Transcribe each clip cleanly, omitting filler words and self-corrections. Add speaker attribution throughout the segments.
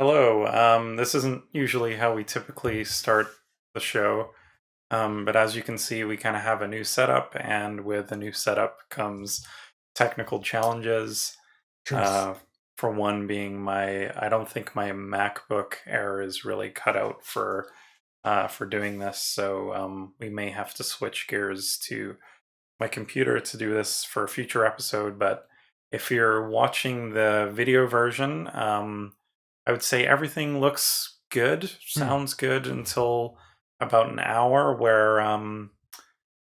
Speaker 1: Hello. This isn't usually how we typically start the show, but as you can see, we kind of have a new setup, and with the new setup comes technical challenges.
Speaker 2: Truth.
Speaker 1: Uh, for one, being I don't think my MacBook Air is really cut out for doing this, so we may have to switch gears to my computer to do this for a future episode. But if you're watching the video version, I would say everything looks good,
Speaker 2: Hmm.
Speaker 1: sounds good until about an hour where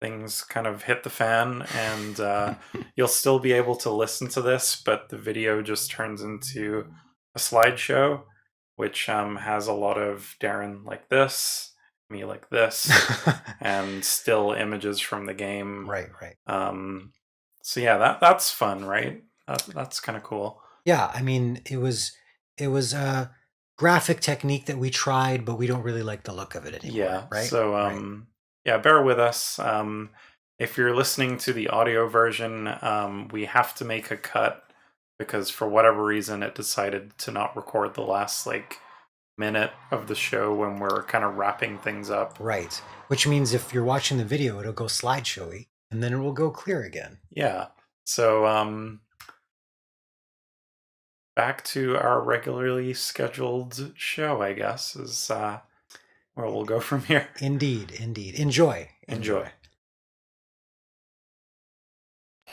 Speaker 1: things kind of hit the fan, and you'll still be able to listen to this, but the video just turns into a slideshow, which has a lot of Darren like this, me like this, and still images from the game.
Speaker 2: Right, right.
Speaker 1: Um, so yeah, that's fun, right? That's kind of cool.
Speaker 2: Yeah, I mean, it was a graphic technique that we tried, but we don't really like the look of it anymore,
Speaker 1: Yeah.
Speaker 2: right?
Speaker 1: So
Speaker 2: Right.
Speaker 1: yeah, bear with us. If you're listening to the audio version, we have to make a cut because for whatever reason it decided to not record the last like minute of the show when we're kind of wrapping things up.
Speaker 2: Right. Which means if you're watching the video, it'll go slideshowy and then it will go clear again.
Speaker 1: Yeah. So back to our regularly scheduled show, I guess, is where we'll go from here.
Speaker 2: Indeed, indeed. Enjoy.
Speaker 1: Enjoy.
Speaker 2: Enjoy.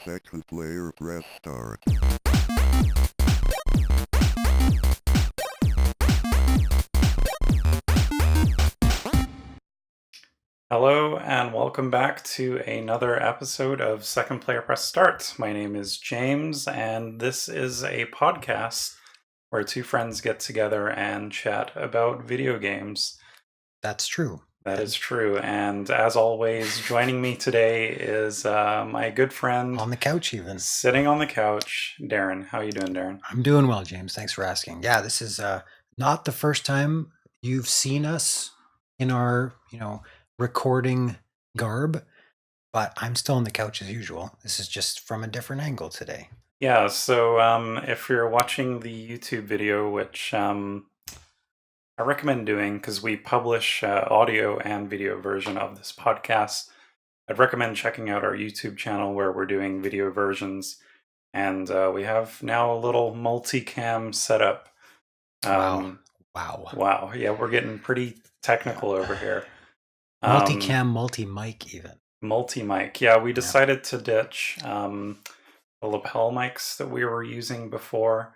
Speaker 3: Second player press start.
Speaker 1: Hello and welcome back to another episode of Second Player Press Start. My name is James, and this is a podcast where two friends get together and chat about video games.
Speaker 2: That's true.
Speaker 1: That is true. And as always, joining me today is my good friend
Speaker 2: On the couch even.
Speaker 1: sitting on the couch, Darren. How you doing, Darren?
Speaker 2: I'm doing well, James. Thanks for asking. Yeah, this is not the first time you've seen us in our, recording garb, but I'm still on the couch as usual. This is just from a different angle today.
Speaker 1: Yeah, so if you're watching the YouTube video, which I recommend doing because we publish audio and video version of this podcast, I'd recommend checking out our YouTube channel where we're doing video versions. And we have now a little multicam setup.
Speaker 2: Wow. Wow.
Speaker 1: Wow. Yeah, we're getting pretty technical over here.
Speaker 2: Multicam, multi-mic even.
Speaker 1: Multi-mic. Yeah, we
Speaker 2: Yeah.
Speaker 1: decided to ditch the lapel mics that we were using before.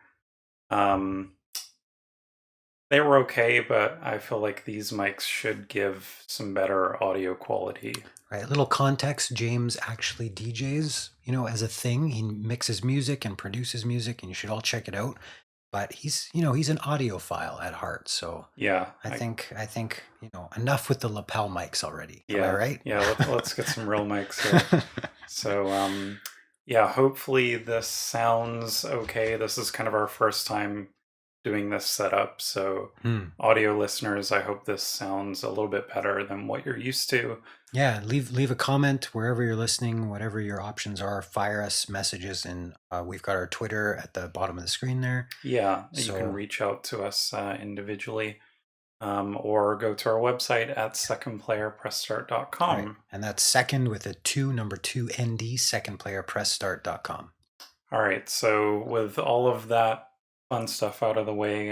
Speaker 1: They were okay, but I feel like these mics should give some better audio quality.
Speaker 2: Right. A little context, James actually DJs, as a thing. He mixes music and produces music, and you should all check it out. But he's an audiophile at heart. So
Speaker 1: Yeah.
Speaker 2: I think, enough with the lapel mics already. Am I
Speaker 1: Yeah.
Speaker 2: right?
Speaker 1: Yeah, let's get some real mics here. So, yeah, hopefully this sounds okay. This is kind of our first time doing this setup. So, audio listeners, I hope this sounds a little bit better than what you're used to.
Speaker 2: Yeah, leave a comment wherever you're listening, whatever your options are. Fire us messages, and we've got our Twitter at the bottom of the screen there.
Speaker 1: Yeah, you
Speaker 2: So-
Speaker 1: can reach out to us individually. Or go to our website at secondplayerpressstart.com.
Speaker 2: Right. And that's second with a 2, number 2, ND, secondplayerpressstart.com.
Speaker 1: All right, so with all of that fun stuff out of the way,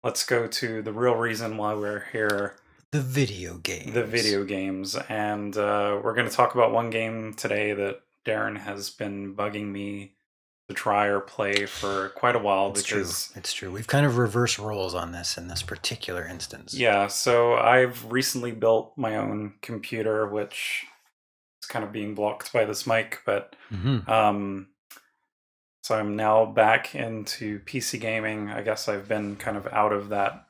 Speaker 1: let's go to the real reason why we're here.
Speaker 2: The video games.
Speaker 1: The video games. And we're going to talk about one game today that Darren has been bugging me to try or play for quite a while.
Speaker 2: It's true. We've kind of reversed roles on this in this particular instance.
Speaker 1: Yeah, so I've recently built my own computer, which is kind of being blocked by this mic, but so I'm now back into PC gaming. I guess I've been kind of out of that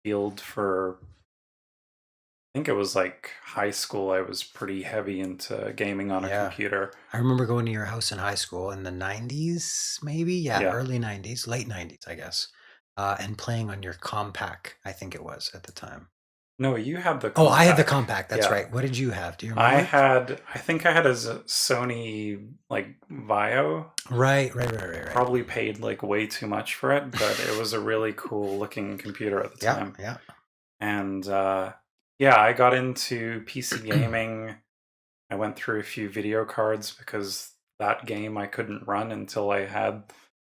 Speaker 1: field for, I think it was like high school. I was pretty heavy into gaming on a computer.
Speaker 2: I remember going to your house in high school in the 90s, maybe? Yeah, early 90s, late 90s, I guess. And playing on your Compaq, I think it was at the time.
Speaker 1: No, you had the
Speaker 2: Oh, I had the
Speaker 1: compact.
Speaker 2: compact. That's
Speaker 1: Yeah.
Speaker 2: right. What did you have? Do you
Speaker 1: I
Speaker 2: remember?
Speaker 1: think I had a Sony like Vio.
Speaker 2: Right.
Speaker 1: Probably paid like way too much for it, but it was a really cool looking computer at the
Speaker 2: Yeah,
Speaker 1: time.
Speaker 2: yeah.
Speaker 1: And yeah, I got into PC gaming. I went through a few video cards because that game I couldn't run until I had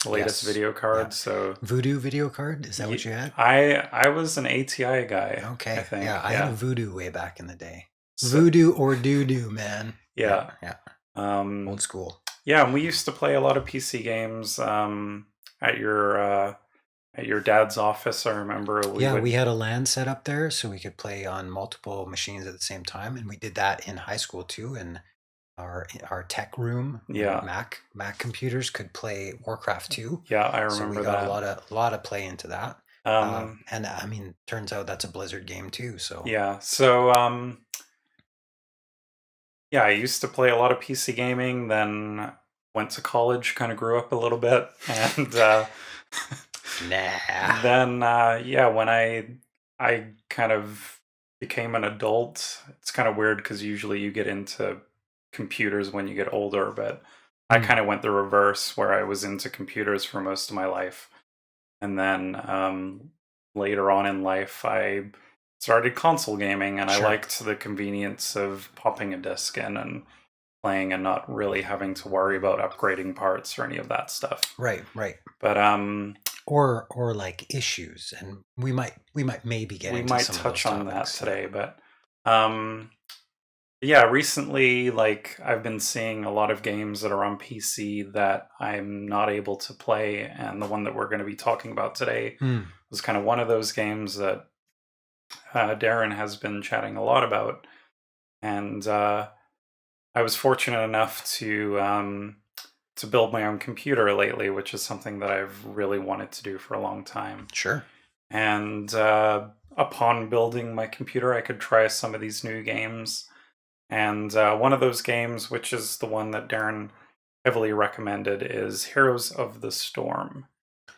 Speaker 1: the latest
Speaker 2: Yes.
Speaker 1: video
Speaker 2: Yeah.
Speaker 1: card. So
Speaker 2: Voodoo video card? Is that what you had?
Speaker 1: I was an ATI guy, I
Speaker 2: Okay.
Speaker 1: think.
Speaker 2: Yeah, I had a Voodoo way back in the day.
Speaker 1: So,
Speaker 2: Voodoo or doo-doo, man.
Speaker 1: yeah.
Speaker 2: Yeah.
Speaker 1: Um,
Speaker 2: Old school.
Speaker 1: yeah, and we used to play a lot of PC games at your dad's office. I remember
Speaker 2: We had a LAN set up there so we could play on multiple machines at the same time, and we did that in high school too. In our tech room,
Speaker 1: Yeah.
Speaker 2: Mac computers could play Warcraft 2.
Speaker 1: Yeah, I
Speaker 2: So
Speaker 1: remember
Speaker 2: we got
Speaker 1: that.
Speaker 2: a lot of play into that.
Speaker 1: Um,
Speaker 2: And I mean, turns out that's a Blizzard game too. So
Speaker 1: yeah, so yeah, I used to play a lot of PC gaming, then went to college, kind of grew up a little bit, and
Speaker 2: nah.
Speaker 1: then yeah, when I kind of became an adult, it's kind of weird because usually you get into computers when you get older, but I kind of went the reverse where I was into computers for most of my life. And then later on in life, I started console gaming, and I
Speaker 2: Sure.
Speaker 1: liked the convenience of popping a disc in and playing and not really having to worry about upgrading parts or any of that stuff.
Speaker 2: Right.
Speaker 1: But
Speaker 2: Or like issues, and we might maybe get
Speaker 1: we
Speaker 2: into
Speaker 1: might
Speaker 2: some of
Speaker 1: touch
Speaker 2: those
Speaker 1: on that
Speaker 2: topics
Speaker 1: today. But yeah, recently, like I've been seeing a lot of games that are on PC that I'm not able to play, and the one that we're going to be talking about today was kind of one of those games that Darren has been chatting a lot about, and I was fortunate enough to build my own computer lately, which is something that I've really wanted to do for a long time.
Speaker 2: Sure.
Speaker 1: And upon building my computer, I could try some of these new games. And one of those games, which is the one that Darren heavily recommended, is Heroes of the Storm.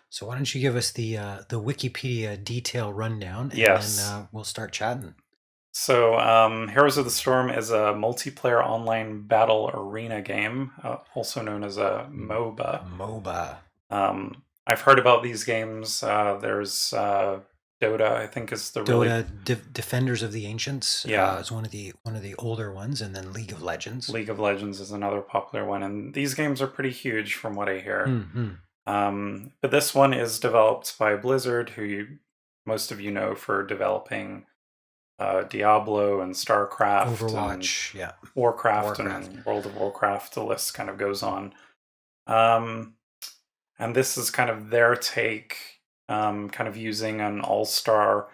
Speaker 2: So why don't you give us the Wikipedia detail rundown, and
Speaker 1: Yes.
Speaker 2: then we'll start chatting.
Speaker 1: So, Heroes of the Storm is a multiplayer online battle arena game, also known as a MOBA.
Speaker 2: MOBA.
Speaker 1: I've heard about these games. There's Dota, I think, is the
Speaker 2: Dota, Defenders of the Ancients.
Speaker 1: Yeah.
Speaker 2: Is one of the older ones, and then League of Legends.
Speaker 1: League of Legends is another popular one, and these games are pretty huge from what I hear. But this one is developed by Blizzard, who most of you know for developing Diablo and StarCraft,
Speaker 2: Overwatch,
Speaker 1: and Warcraft, and World of Warcraft. The list kind of goes on. And this is kind of their take, kind of using an all-star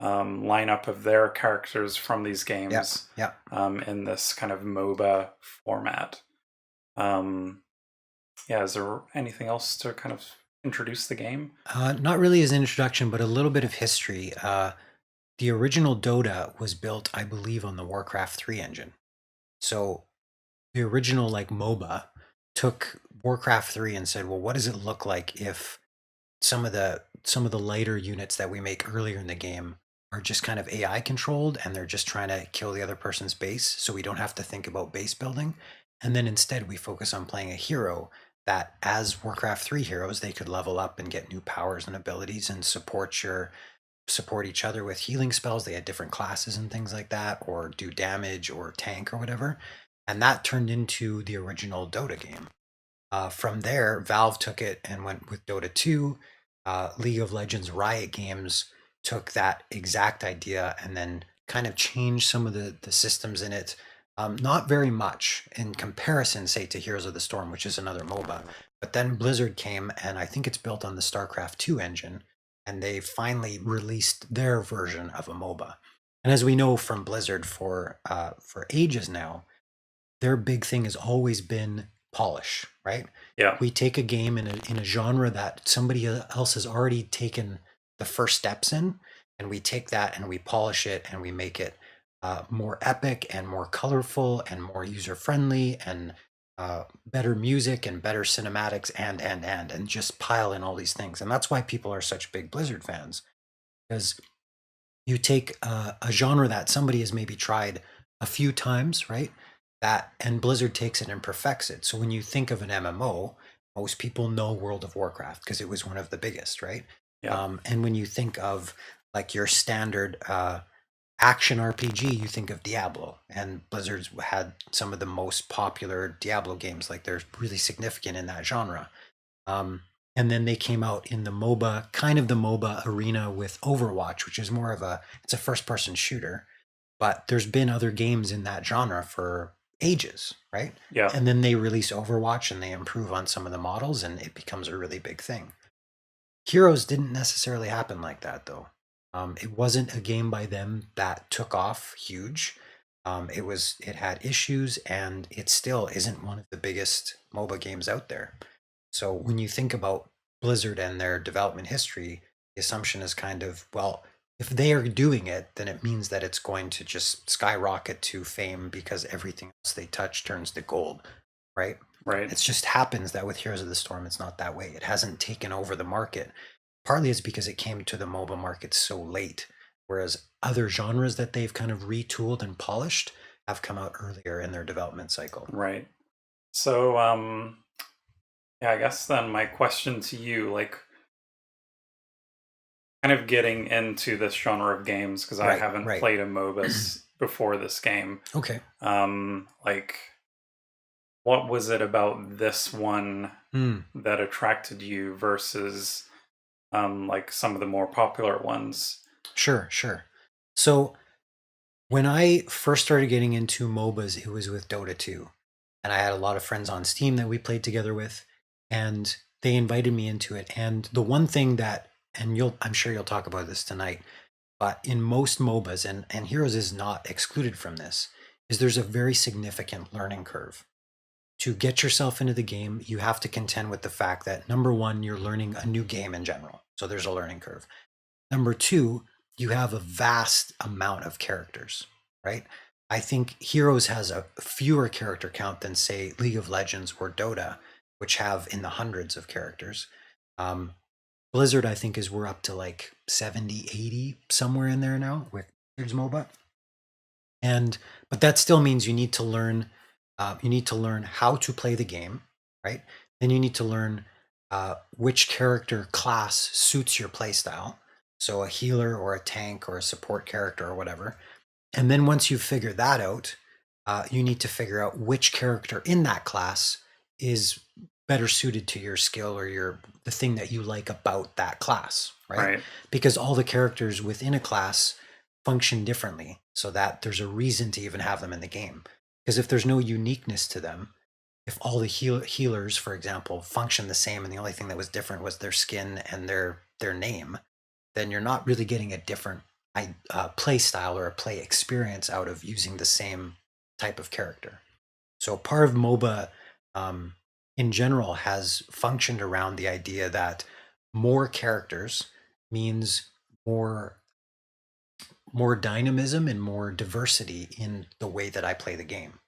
Speaker 1: lineup of their characters from these games in this kind of MOBA format. Yeah, is there anything else to kind of introduce the game?
Speaker 2: Not really as an introduction, but a little bit of history. The original Dota was built, I believe, on the Warcraft 3 engine. So the original like MOBA took Warcraft 3 and said, well, what does it look like if some of the lighter units that we make earlier in the game are just kind of AI controlled, and they're just trying to kill the other person's base, so we don't have to think about base building. And then instead we focus on playing a hero that, as Warcraft 3 heroes, they could level up and get new powers and abilities and support each other with healing spells. They had different classes and things like that, or do damage or tank or whatever. And that turned into the original Dota game. From there, Valve took it and went with Dota 2. League of Legends Riot Games took that exact idea and then kind of changed some of the systems in it. Not very much in comparison, say, to Heroes of the Storm, which is another MOBA. But then Blizzard came, and I think it's built on the StarCraft 2 engine, and they finally released their version of a MOBA. And as we know from Blizzard for ages now, their big thing has always been polish, right?
Speaker 1: Yeah.
Speaker 2: We take a game in a genre that somebody else has already taken the first steps in, and we take that and we polish it and we make it more epic and more colorful and more user friendly and better music and better cinematics and just pile in all these things. And that's why people are such big Blizzard fans, because you take a genre that somebody has maybe tried a few times, right? And Blizzard takes it and perfects it. So when you think of an MMO, most people know World of Warcraft because it was one of the biggest, right?
Speaker 1: Yeah.
Speaker 2: And when you think of like your standard action RPG, you think of Diablo, and Blizzard's had some of the most popular Diablo games. Like they're really significant in that genre. Um, and then they came out in the MOBA, kind of the MOBA arena with Overwatch, which is more of it's a first person shooter, but there's been other games in that genre for ages, right?
Speaker 1: Yeah.
Speaker 2: And then they release Overwatch and they improve on some of the models and it becomes a really big thing. Heroes didn't necessarily happen like that though. It wasn't a game by them that took off huge. It had issues and it still isn't one of the biggest MOBA games out there. So when you think about Blizzard and their development history, the assumption is kind of, well, if they are doing it, then it means that it's going to just skyrocket to fame because everything else they touch turns to gold, right?
Speaker 1: Right.
Speaker 2: It just happens that with Heroes of the Storm, it's not that way. It hasn't taken over the market. Partly it's because it came to the MOBA market so late, whereas other genres that they've kind of retooled and polished have come out earlier in their development cycle.
Speaker 1: Right. So, yeah, I guess then my question to you, like, kind of getting into this genre of games because I haven't played a MOBA before this game.
Speaker 2: Okay.
Speaker 1: Like, what was it about this one that attracted you versus like some of the more popular ones?
Speaker 2: Sure. So when I first started getting into MOBAs, it was with Dota 2. And I had a lot of friends on Steam that we played together with, and they invited me into it. And the one thing that, and I'm sure you'll talk about this tonight, but in most MOBAs, and Heroes is not excluded from this, is there's a very significant learning curve. To get yourself into the game, you have to contend with the fact that number one, you're learning a new game in general. So there's a learning curve. Number two, you have a vast amount of characters, right? I think Heroes has a fewer character count than, say, League of Legends or Dota, which have in the hundreds of characters. Blizzard, I think, we're up to like 70, 80, somewhere in there now with Blizzard's MOBA. But that still means you need to learn how to play the game, right? Then you need to learn which character class suits your playstyle. So a healer or a tank or a support character or whatever. And then once you figure that out, you need to figure out which character in that class is better suited to your skill or the thing that you like about that class, right? Because all the characters within a class function differently, so that there's a reason to even have them in the game. Because if there's no uniqueness to them, if all the healers, for example, function the same and the only thing that was different was their skin and their name, then you're not really getting a different play style or a play experience out of using the same type of character. So part of MOBA in general has functioned around the idea that more characters means more dynamism and more diversity in the way that I play the game.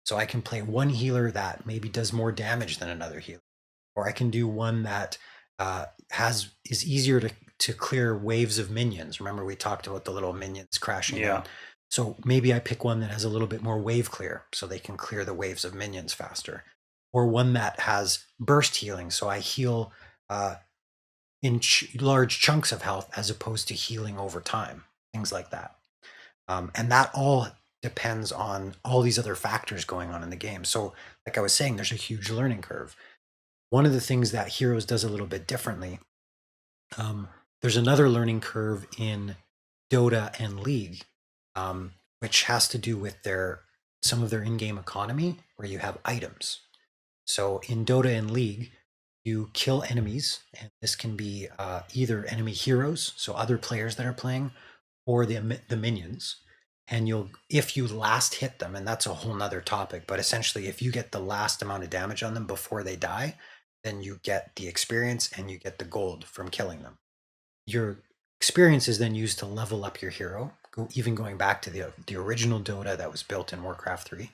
Speaker 2: So I can play one healer that maybe does more damage than another healer, or I can do one that is easier to clear waves of minions. Remember we talked about the little minions crashing in. So maybe I pick one that has a little bit more wave clear, so they can clear the waves of minions faster, or one that has burst healing, so I heal in large chunks of health as opposed to healing over time. Things like that, and that all depends on all these other factors going on in the game. So like I was saying, there's a huge learning curve. One of the things that Heroes does a little bit differently, there's another learning curve in Dota and League, which has to do with some of their in-game economy, where you have items. So in Dota and League, you kill enemies, and this can be either enemy heroes, so other players that are playing, or the minions. And if you last hit them, and that's a whole nother topic, but essentially if you get the last amount of damage on them before they die, then you get the experience and you get the gold from killing them. Your experience is then used to level up your hero, even going back to the original Dota that was built in Warcraft 3.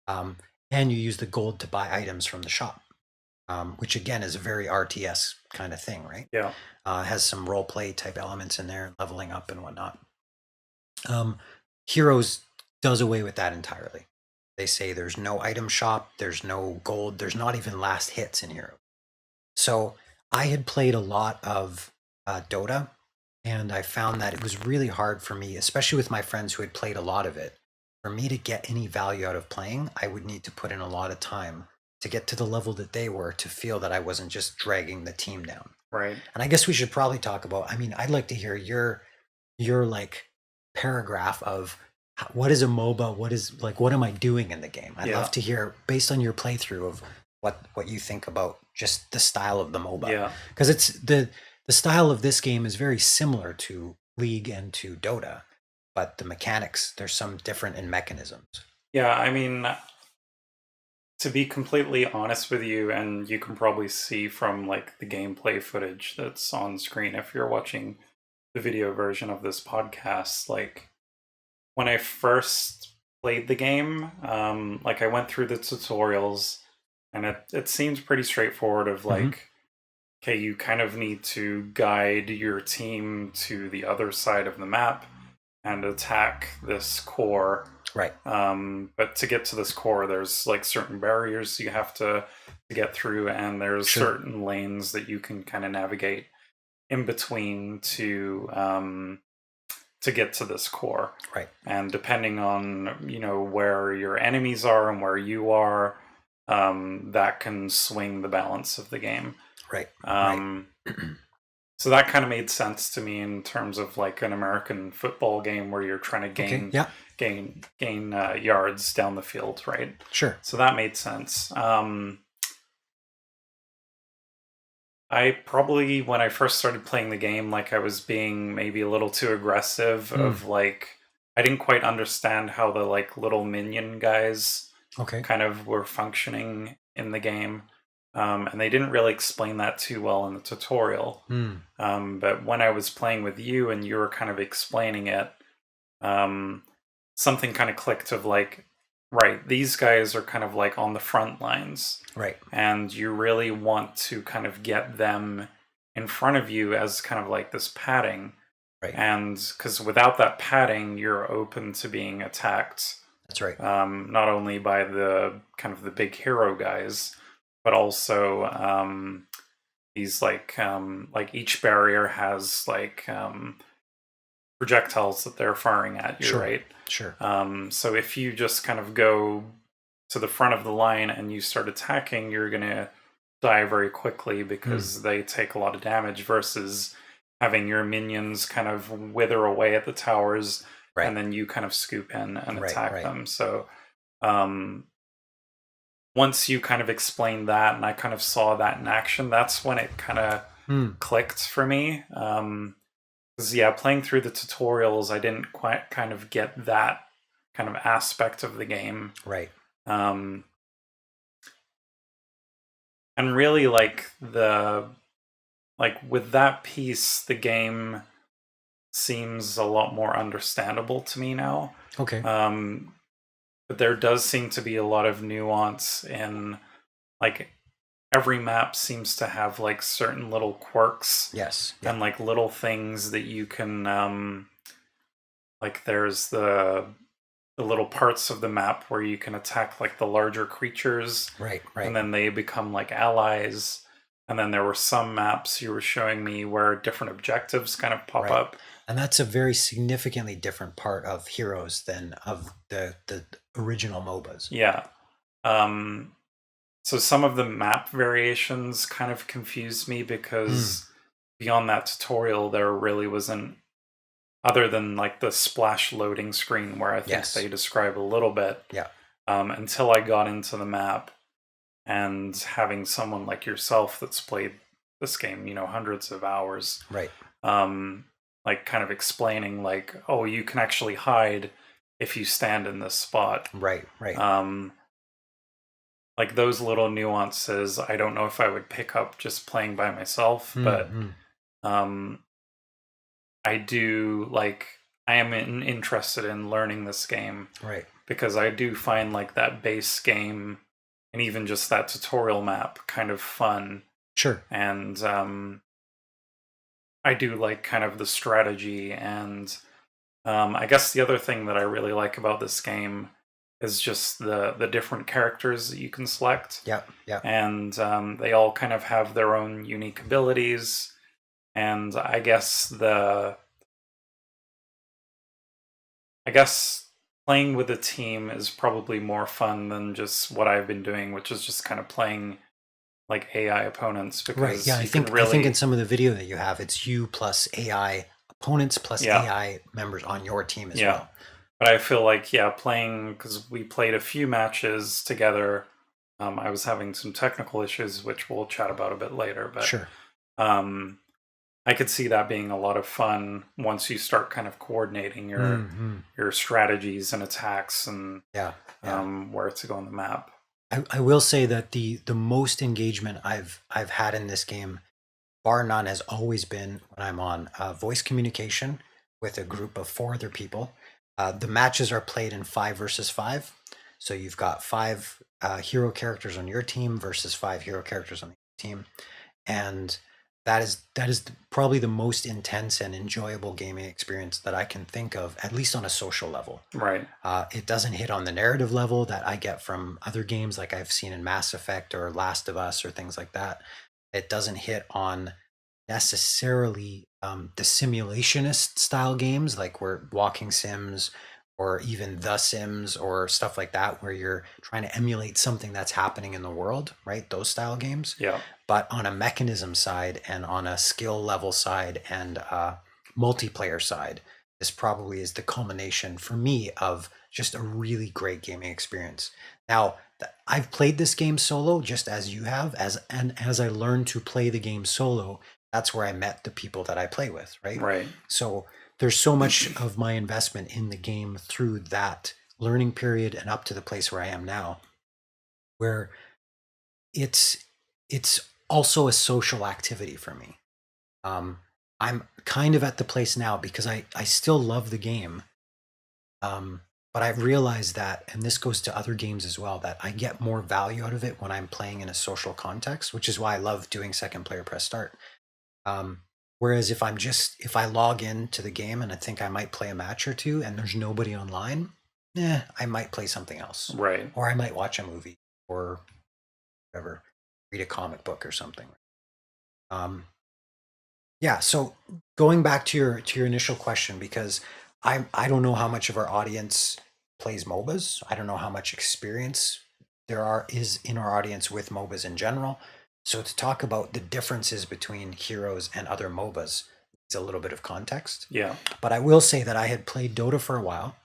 Speaker 2: And you use the gold to buy items from the shop, which again is a very RTS kind of thing, right?
Speaker 1: Yeah.
Speaker 2: Has some role play type elements in there, leveling up and whatnot. Heroes does away with that entirely. They say there's no item shop, there's no gold, there's not even last hits in Heroes. So I had played a lot of Dota, and I found that it was really hard for me, especially with my friends who had played a lot of it. For me to get any value out of playing, I would need to put in a lot of time to get to the level that they were to feel that I wasn't just dragging the team down.
Speaker 1: Right.
Speaker 2: And I guess we should probably talk about, I mean, I'd like to hear your like paragraph of what is a MOBA? What is like what am I doing in the game? I'd
Speaker 1: Yeah.
Speaker 2: love to hear based on your playthrough of what you think about just the style of the MOBA.
Speaker 1: Yeah.
Speaker 2: Because it's the style of this game is very similar to League and to Dota, but the mechanics, there's some different in mechanisms.
Speaker 1: Yeah, I mean, to be completely honest with you, and you can probably see from like the gameplay footage that's on screen if you're watching the video version of this podcast, like when I first played the game, like I went through the tutorials and it seems pretty straightforward of like, okay, you kind of need to guide your team to the other side of the map and attack this core.
Speaker 2: Right.
Speaker 1: But to get to this core, there's like certain barriers you have to get through, and there's
Speaker 2: Sure.
Speaker 1: certain lanes that you can kind of navigate in between to get to this core.
Speaker 2: Right.
Speaker 1: And depending on, you know, where your enemies are and where you are, that can swing the balance of the game.
Speaker 2: Right.
Speaker 1: So that kind of made sense to me in terms of like an American football game where you're trying to gain yards down the field, right?
Speaker 2: Sure.
Speaker 1: So that made sense. I probably, when I first started playing the game, like I was being maybe a little too aggressive of like, I didn't quite understand how the like little minion guys kind of were functioning in the game. And they didn't really explain that too well in the tutorial. But when I was playing with you and you were kind of explaining it, something kind of clicked of like, right, these guys are kind of like on the front lines.
Speaker 2: Right.
Speaker 1: And you really want to kind of get them in front of you as kind of like this padding.
Speaker 2: Right.
Speaker 1: And because without that padding, you're open to being attacked.
Speaker 2: That's right.
Speaker 1: Not only by the kind of the big hero guys, but also these like each barrier has like projectiles that they're firing at you,
Speaker 2: Sure.
Speaker 1: right?
Speaker 2: Sure.
Speaker 1: So if you just kind of go to the front of the line and you start attacking, you're gonna die very quickly because they take a lot of damage versus having your minions kind of wither away at the towers, and then you kind of scoop in and attack them. So once you kind of explained that and I kind of saw that in action, that's when it kind of clicked for me. Because yeah, playing through the tutorials, I didn't quite kind of get that kind of aspect of the game.
Speaker 2: Right.
Speaker 1: And really like with that piece, the game seems a lot more understandable to me now.
Speaker 2: Okay.
Speaker 1: But there does seem to be a lot of nuance in like every map seems to have like certain little quirks.
Speaker 2: Yes.
Speaker 1: And like little things that you can like there's the little parts of the map where you can attack like the larger creatures.
Speaker 2: Right.
Speaker 1: And then they become like allies. And then there were some maps you were showing me where different objectives kind of pop up.
Speaker 2: And that's a very significantly different part of Heroes than of the original MOBAs.
Speaker 1: Yeah. So some of the map variations kind of confused me because beyond that tutorial, there really wasn't, other than like the splash loading screen where I think they describe a little bit.
Speaker 2: Yeah.
Speaker 1: Until I got into the map and having someone like yourself that's played this game, you know, hundreds of hours.
Speaker 2: Right.
Speaker 1: Like kind of explaining like, oh, you can actually hide if you stand in this spot.
Speaker 2: Right.
Speaker 1: Like those little nuances, I don't know if I would pick up just playing by myself, but I do like, I am interested in learning this game.
Speaker 2: Right.
Speaker 1: Because I do find like that base game and even just that tutorial map kind of fun.
Speaker 2: Sure.
Speaker 1: And I do like kind of the strategy and I guess the other thing that I really like about this game is just the different characters that you can select.
Speaker 2: Yeah.
Speaker 1: And they all kind of have their own unique abilities. And I guess playing with a team is probably more fun than just what I've been doing, which is just kind of playing like AI opponents,
Speaker 2: Right.
Speaker 1: because
Speaker 2: Yeah. I
Speaker 1: you can
Speaker 2: think
Speaker 1: really,
Speaker 2: in some of the video that you have, it's you plus AI opponents plus
Speaker 1: yeah,
Speaker 2: AI members on your team as
Speaker 1: yeah.
Speaker 2: well.
Speaker 1: But I feel like, yeah, playing, because we played a few matches together. I was having some technical issues, which we'll chat about a bit later, but
Speaker 2: Sure.
Speaker 1: um, I could see that being a lot of fun once you start kind of coordinating your strategies and attacks and
Speaker 2: Yeah.
Speaker 1: where to go on the map.
Speaker 2: I will say that the most engagement I've had in this game, bar none, has always been when I'm on voice communication with a group of 4 other people. The matches are played in 5 versus 5, so you've got 5 hero characters on your team versus 5 hero characters on the team, and that is probably the most intense and enjoyable gaming experience that I can think of, at least on a social level.
Speaker 1: Right.
Speaker 2: It doesn't hit on the narrative level that I get from other games like I've seen in Mass Effect or Last of Us or things like that. It doesn't hit on necessarily the simulationist style games like where walking sims or even the Sims or stuff like that, where you're trying to emulate something that's happening in the world, right? Those style games.
Speaker 1: Yeah.
Speaker 2: But on a mechanism side and on a skill level side and multiplayer side, this probably is the culmination for me of just a really great gaming experience. Now, I've played this game solo just as you have, as I learned to play the game solo, that's where I met the people that I play with, right?
Speaker 1: Right.
Speaker 2: So there's so much of my investment in the game through that learning period and up to the place where I am now, where it's also a social activity for me. I'm kind of at the place now because I still love the game, but I've realized that, and this goes to other games as well, that I get more value out of it when I'm playing in a social context, which is why I love doing second player press start. Um, Whereas if I log into the game and I think I might play a match or two and there's nobody online, I might play something else,
Speaker 1: Right.
Speaker 2: or I might watch a movie or whatever, read a comic book or something. Um, yeah. So going back to your initial question, because I don't know how much of our audience plays MOBAs. I don't know how much experience is in our audience with MOBAs in general. So to talk about the differences between Heroes and other MOBAs is a little bit of context.
Speaker 1: Yeah.
Speaker 2: But I will say that I had played Dota for a while,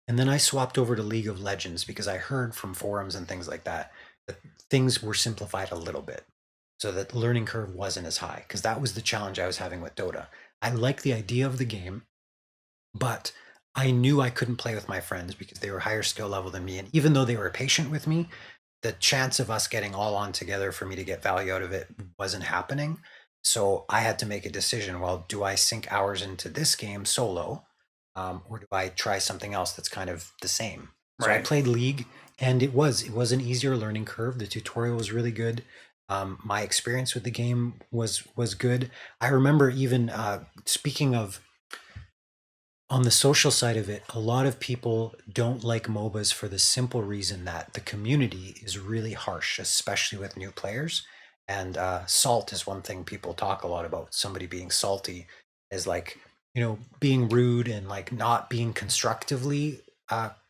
Speaker 2: and then I swapped over to League of Legends because I heard from forums and things like that things were simplified a little bit so that the learning curve wasn't as high, because that was the challenge I was having with Dota. I like the idea of the game, but I knew I couldn't play with my friends because they were higher skill level than me. And even though they were patient with me, the chance of us getting all on together for me to get value out of it wasn't happening. So I had to make a decision. Well, do I sink hours into this game solo, or do I try something else that's kind of the same? So I
Speaker 1: Right.
Speaker 2: played League, and it was an easier learning curve. The tutorial was really good. My experience with the game was good. I remember even speaking of on the social side of it, a lot of people don't like MOBAs for the simple reason that the community is really harsh, especially with new players. And salt is one thing people talk a lot about. Somebody being salty is like, being rude and like not being constructively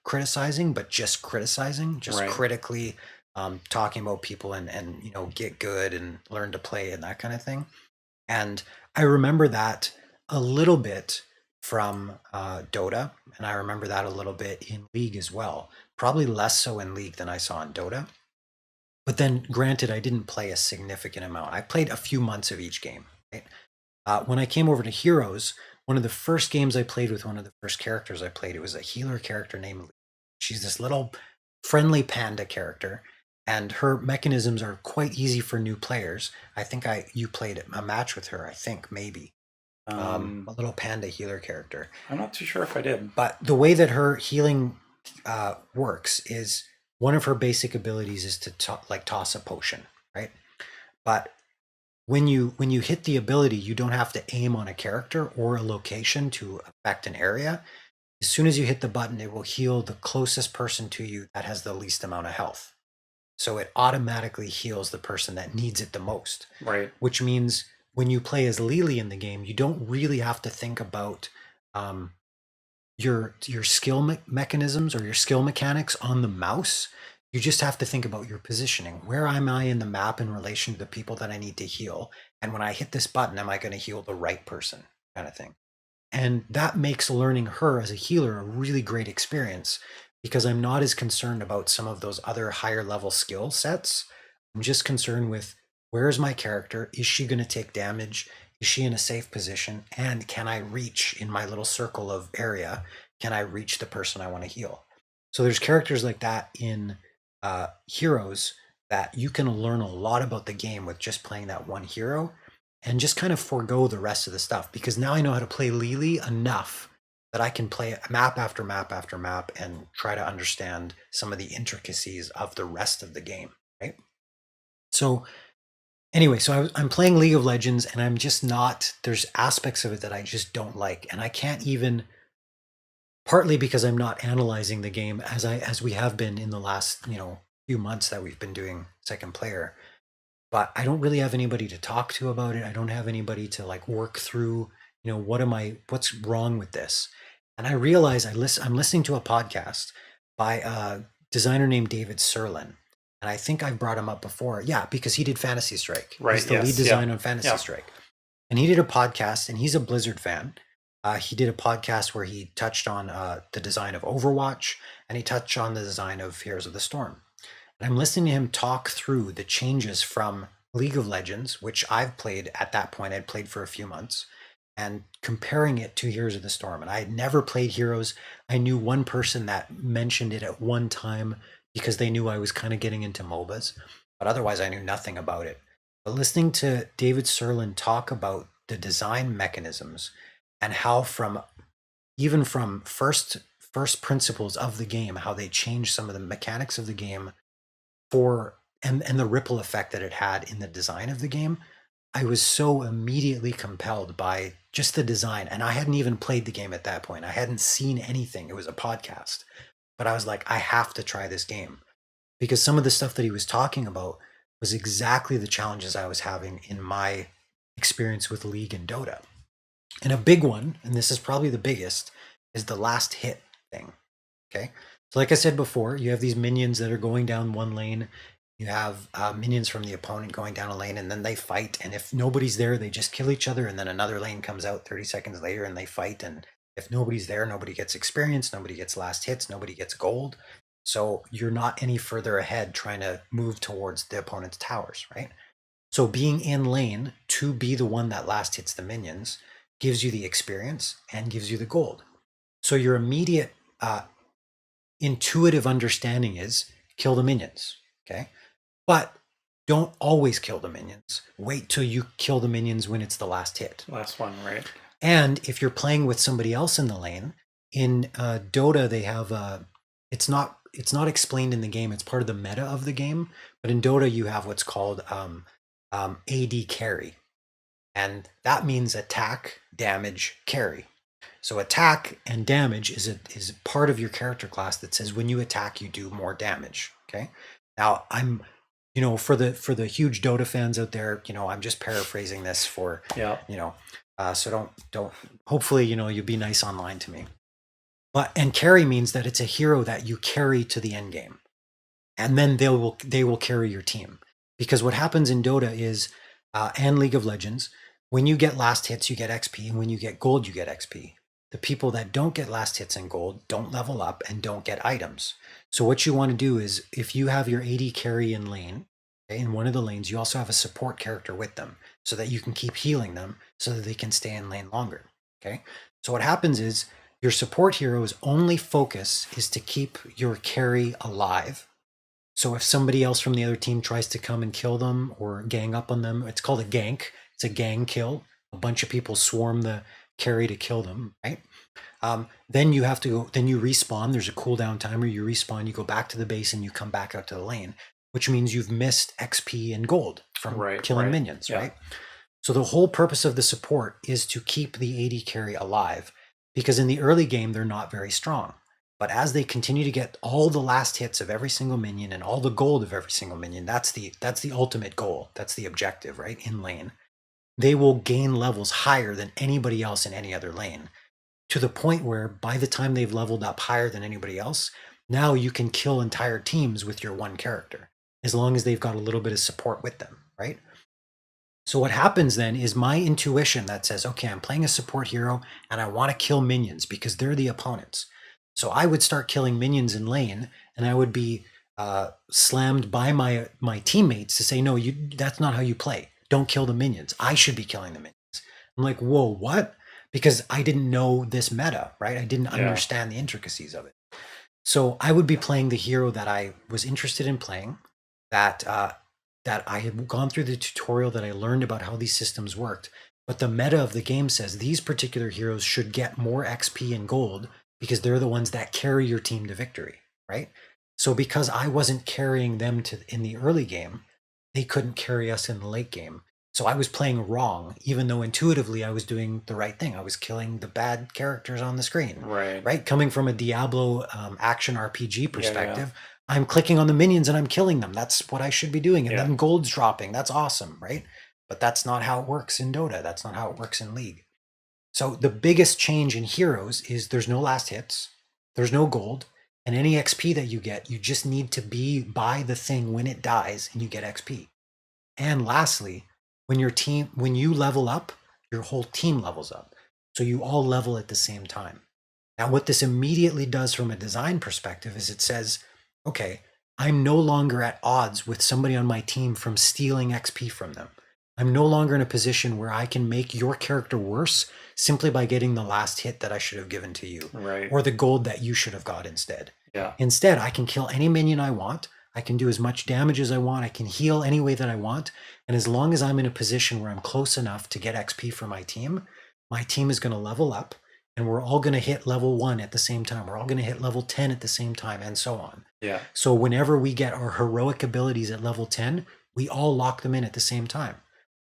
Speaker 2: criticizing, but just criticizing, just
Speaker 1: Right.
Speaker 2: critically talking about people and get good and learn to play and that kind of thing. And I remember that a little bit from Dota, and I remember that a little bit in League as well. Probably less so in League than I saw in Dota. But then, granted, I didn't play a significant amount. I played a few months of each game. Right? When I came over to Heroes, one of the first games I played with one of the first characters I played, it was a healer character named Lee. She's this little friendly panda character, and her mechanisms are quite easy for new players. I think you played a match with her. I think maybe a little panda healer character.
Speaker 1: I'm not too sure if I did.
Speaker 2: But the way that her healing works is one of her basic abilities is to toss a potion, right? But when you hit the ability, you don't have to aim on a character or a location to affect an area. As soon as you hit the button, it will heal the closest person to you that has the least amount of health. So it automatically heals the person that needs it the most.
Speaker 1: Right.
Speaker 2: Which means when you play as Lily in the game, you don't really have to think about your skill mechanisms or your skill mechanics on the mouse. You just have to think about your positioning. Where am I in the map in relation to the people that I need to heal? And when I hit this button, am I going to heal the right person, kind of thing? And that makes learning her as a healer a really great experience because I'm not as concerned about some of those other higher level skill sets. I'm just concerned with where is my character? Is she going to take damage? Is she in a safe position? And can I reach in my little circle of area? Can I reach the person I want to heal? So there's characters like that in Heroes that you can learn a lot about the game with just playing that one hero and just kind of forego the rest of the stuff because now I know how to play Lily enough that I can play map after map after map and try to understand some of the intricacies of the rest of the game, right? So anyway, so I'm playing League of Legends and I'm just not, there's aspects of it that I just don't like. And I can't even, partly because I'm not analyzing the game as we have been in the last, few months that we've been doing second player, but I don't really have anybody to talk to about it. I don't have anybody to like work through, what's wrong with this? And I realize I'm listening to a podcast by a designer named David Serlin. And I think I've brought him up before. Yeah, because he did Fantasy Strike.
Speaker 1: Right.
Speaker 2: He's the lead design on Fantasy Strike. And he did a podcast and he's a Blizzard fan. He did a podcast where he touched on the design of Overwatch and he touched on the design of Heroes of the Storm. And I'm listening to him talk through the changes from League of Legends, which I've played at that point, I'd played for a few months, and comparing it to Heroes of the Storm. And I had never played Heroes. I knew one person that mentioned it at one time because they knew I was kind of getting into MOBAs, but otherwise I knew nothing about it. But listening to David Serlin talk about the design mechanisms and how from first principles of the game, how they changed some of the mechanics of the game and the ripple effect that it had in the design of the game, I was so immediately compelled by just the design. And I hadn't even played the game at that point. I hadn't seen anything. It was a podcast. But I was like, I have to try this game because some of the stuff that he was talking about was exactly the challenges I was having in my experience with League and Dota. And a big one, and this is probably the biggest, is the last hit thing. Okay. So like I said before, you have these minions that are going down one lane. You have minions from the opponent going down a lane and then they fight. And if nobody's there, they just kill each other. And then another lane comes out 30 seconds later and they fight. And if nobody's there, nobody gets experience, nobody gets last hits, nobody gets gold. So you're not any further ahead trying to move towards the opponent's towers, right? So being in lane to be the one that last hits the minions gives you the experience and gives you the gold. So your immediate intuitive understanding is kill the minions, okay? But don't always kill the minions. Wait till you kill the minions when it's the last hit.
Speaker 1: Last one, right?
Speaker 2: And if you're playing with somebody else in the lane, in Dota they have it's not explained in the game. It's part of the meta of the game. But in Dota you have what's called AD carry, and that means attack, damage, carry. So attack and damage is part of your character class that says when you attack, you do more damage. Okay. Now I'm, for the huge Dota fans out there, I'm just paraphrasing this for, so don't, hopefully, you'll be nice online to me. And carry means that it's a hero that you carry to the end game. And then they will carry your team. Because what happens in Dota is, and League of Legends, when you get last hits, you get XP. And when you get gold, you get XP. The people that don't get last hits and gold don't level up and don't get items. So what you want to do is if you have your AD carry in lane, okay, in one of the lanes, you also have a support character with them so that you can keep healing them so that they can stay in lane longer. Okay. So what happens is your support hero's only focus is to keep your carry alive. So if somebody else from the other team tries to come and kill them or gang up on them, it's called a gank. It's a gang kill. A bunch of people swarm the carry to kill them, right? Then you have to go, then you respawn. There's a cooldown timer. You respawn, you go back to the base and you come back out to the lane, which means you've missed XP and gold from killing minions, right? So the whole purpose of the support is to keep the AD carry alive because in the early game, they're not very strong. But as they continue to get all the last hits of every single minion and all the gold of every single minion, that's the ultimate goal. That's the objective, right? In lane, they will gain levels higher than anybody else in any other lane, to the point where by the time they've leveled up higher than anybody else, now you can kill entire teams with your one character, as long as they've got a little bit of support with them, right? So what happens then is my intuition that says, okay, I'm playing a support hero and I want to kill minions because they're the opponents. So I would start killing minions in lane, and I would be slammed by my teammates to say, no, that's not how you play. Don't kill the minions. I should be killing the minions. I'm like, whoa, what? Because I didn't know this meta, right? I didn't understand the intricacies of it. So I would be playing the hero that I was interested in playing, that I had gone through the tutorial, that I learned about how these systems worked. But the meta of the game says these particular heroes should get more XP and gold because they're the ones that carry your team to victory, right? So because I wasn't carrying them in the early game, they couldn't carry us in the late game. So I was playing wrong, even though intuitively I was doing the right thing. I was killing the bad characters on the screen, right? Coming from a Diablo action RPG perspective, I'm clicking on the minions and I'm killing them. That's what I should be doing. And then gold's dropping. That's awesome, right? But that's not how it works in Dota. That's not how it works in League. So the biggest change in heroes is there's no last hits, there's no gold, and any XP that you get, you just need to be by the thing when it dies and you get XP. And lastly, when you level up, your whole team levels up. So you all level at the same time. Now, what this immediately does from a design perspective is it says, okay, I'm no longer at odds with somebody on my team from stealing XP from them. I'm no longer in a position where I can make your character worse simply by getting the last hit that I should have given to you, or the gold that you should have got instead. Instead, I can kill any minion I want. I can do as much damage as I want. I can heal any way that I want. And as long as I'm in a position where I'm close enough to get XP for my team is going to level up, and we're all going to hit level 1 at the same time. We're all going to hit level 10 at the same time, and so on. So whenever we get our heroic abilities at level 10, we all lock them in at the same time,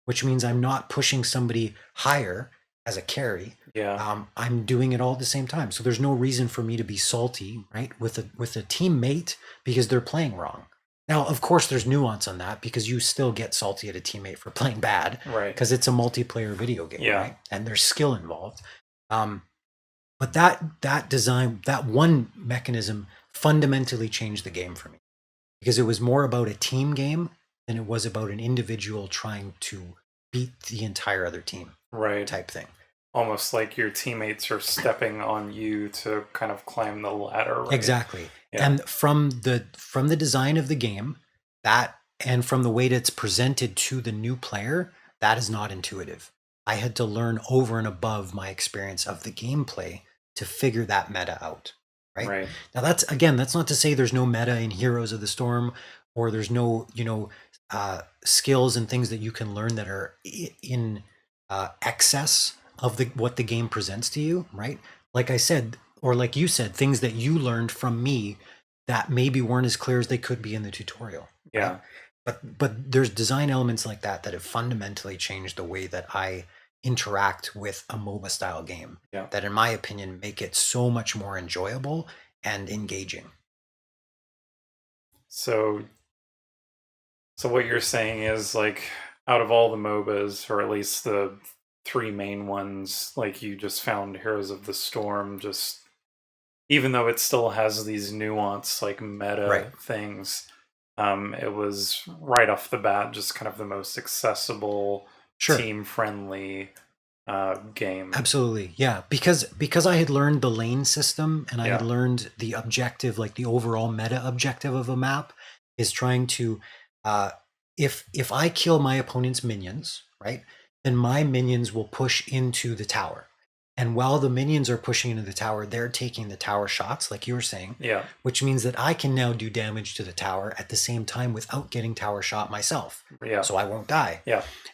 Speaker 2: which means I'm not pushing somebody higher as a carry. I'm doing it all at the same time. So there's no reason for me to be salty, right, with a teammate because they're playing wrong. Now, of course, there's nuance on that because you still get salty at a teammate for playing bad, because it's a multiplayer video game, right? And there's skill involved. But that design, that one mechanism fundamentally changed the game for me, because it was more about a team game than it was about an individual trying to beat the entire other team, type thing.
Speaker 1: Almost like your teammates are stepping on you to kind of climb the ladder.
Speaker 2: Exactly. And from the design of the game, and from the way that it's presented to the new player, that is not intuitive. I had to learn over and above my experience of the gameplay to figure that meta out. Right. Now that's not to say there's no meta in Heroes of the Storm, or there's no, skills and things that you can learn that are in excess of what the game presents to you, right? Like I said, or like you said, things that you learned from me that maybe weren't as clear as they could be in the tutorial. Right? But there's design elements like that have fundamentally changed the way that I interact with a MOBA style game, that in my opinion make it so much more enjoyable and engaging.
Speaker 1: So what you're saying is, like, out of all the MOBAs, or at least the 3 main ones, like, you just found Heroes of the Storm, just even though it still has these nuanced, like, meta things, it was right off the bat just kind of the most accessible, team friendly game.
Speaker 2: Absolutely. Yeah, because I had learned the lane system, and I had learned the objective, like the overall meta objective of a map is trying to if I kill my opponent's minions, right, then my minions will push into the tower. And while the minions are pushing into the tower, they're taking the tower shots, like you were saying, which means that I can now do damage to the tower at the same time without getting tower shot myself. So I won't die.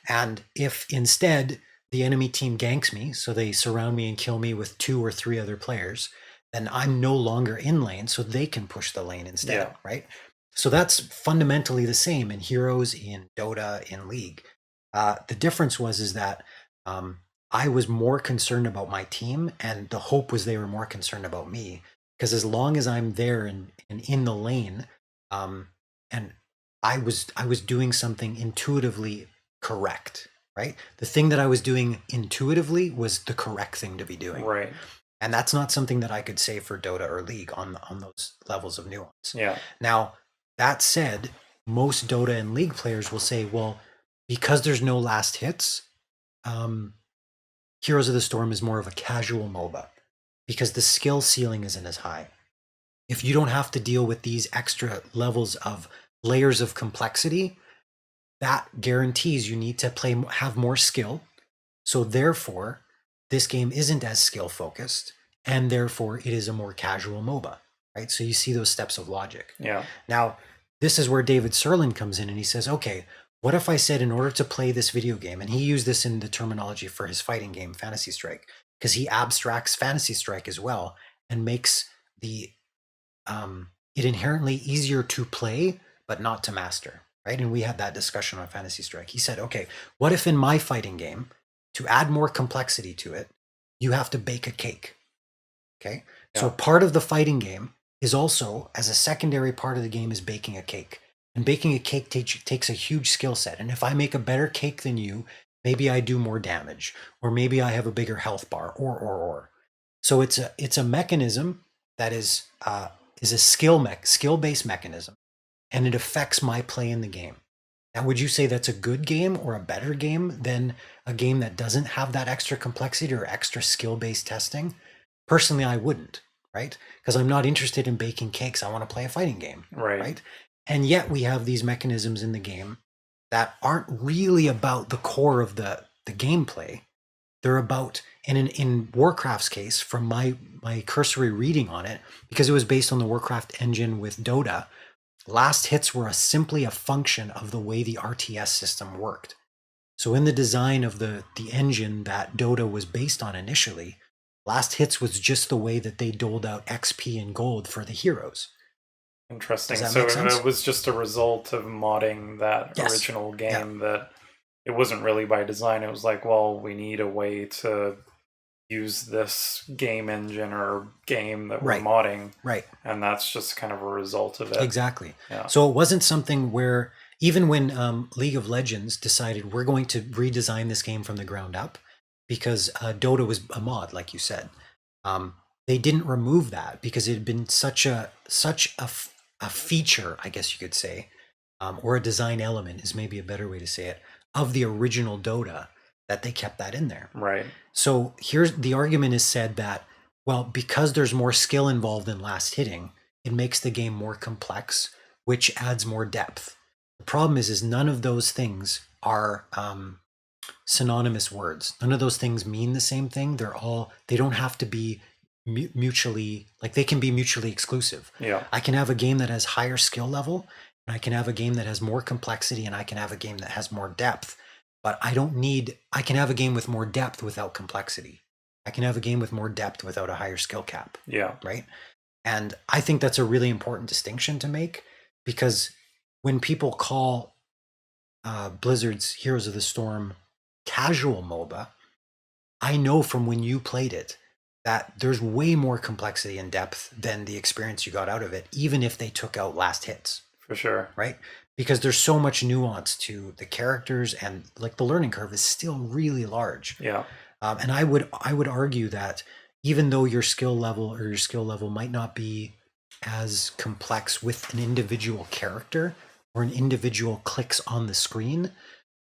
Speaker 2: And if instead the enemy team ganks me, so they surround me and kill me with 2 or 3 other players, then I'm no longer in lane, so they can push the lane instead, right? So that's fundamentally the same in Heroes, in Dota, in League. The difference is that I was more concerned about my team, and the hope was they were more concerned about me. Because as long as I'm there and in the lane, and I was doing something intuitively correct, right? The thing that I was doing intuitively was the correct thing to be doing.
Speaker 1: Right.
Speaker 2: And that's not something that I could say for Dota or League on those levels of nuance.
Speaker 1: Yeah.
Speaker 2: Now, that said, most Dota and League players will say, well, because there's no last hits, Heroes of the Storm is more of a casual MOBA because the skill ceiling isn't as high. If you don't have to deal with these extra levels of layers of complexity, that guarantees you need to have more skill. So therefore, this game isn't as skill focused, and therefore it is a more casual MOBA, right? So you see those steps of logic.
Speaker 1: Yeah.
Speaker 2: Now, this is where David Serlin comes in and he says, okay, what if I said in order to play this video game, and he used this in the terminology for his fighting game, Fantasy Strike, because he abstracts Fantasy Strike as well and makes it inherently easier to play, but not to master, right? And we had that discussion on Fantasy Strike. He said, okay, what if in my fighting game, to add more complexity to it, you have to bake a cake. Okay. Yeah. So part of the fighting game is also, as a secondary part of the game, is baking a cake. And baking a cake takes a huge skill set. And if I make a better cake than you, maybe I do more damage, or maybe I have a bigger health bar, or. So it's a mechanism that is a skill-based mechanism, and it affects my play in the game. Now, would you say that's a good game or a better game than a game that doesn't have that extra complexity or extra skill-based testing? Personally, I wouldn't, right? Because I'm not interested in baking cakes. I want to play a fighting game, right? And yet we have these mechanisms in the game that aren't really about the core of the gameplay. They're about, and in Warcraft's case, from my cursory reading on it, because it was based on the Warcraft engine with Dota, last hits were simply a function of the way the RTS system worked. So in the design of the engine that Dota was based on initially, last hits was just the way that they doled out XP and gold for the heroes.
Speaker 1: Interesting. So it was just a result of modding that original game that it wasn't really by design. It was like, well, we need a way to use this game engine or game that we're modding.
Speaker 2: Right.
Speaker 1: And that's just kind of a result of it.
Speaker 2: Exactly.
Speaker 1: Yeah.
Speaker 2: So it wasn't something where, even when League of Legends decided we're going to redesign this game from the ground up, because Dota was a mod, like you said, they didn't remove that because it had been such a feature, I guess you could say, or a design element is maybe a better way to say it, of the original Dota, that they kept that in there.
Speaker 1: Right.
Speaker 2: So here's the argument is said that, well, because there's more skill involved in last hitting, it makes the game more complex, which adds more depth. The problem is none of those things are synonymous words. None of those things mean the same thing. They don't have to be mutually, like, they can be mutually exclusive.
Speaker 1: Yeah.
Speaker 2: I can have a game that has higher skill level, and I can have a game that has more complexity, and I can have a game that has more depth. But I can have a game with more depth without complexity. I can have a game with more depth without a higher skill cap.
Speaker 1: Yeah.
Speaker 2: Right. And I think that's a really important distinction to make, because when people call Blizzard's Heroes of the Storm casual MOBA, I know from when you played it that there's way more complexity and depth than the experience you got out of it, even if they took out last hits.
Speaker 1: For sure.
Speaker 2: Right? Because there's so much nuance to the characters, and like the learning curve is still really large.
Speaker 1: Yeah.
Speaker 2: And I would argue that even though your skill level might not be as complex with an individual character or an individual clicks on the screen,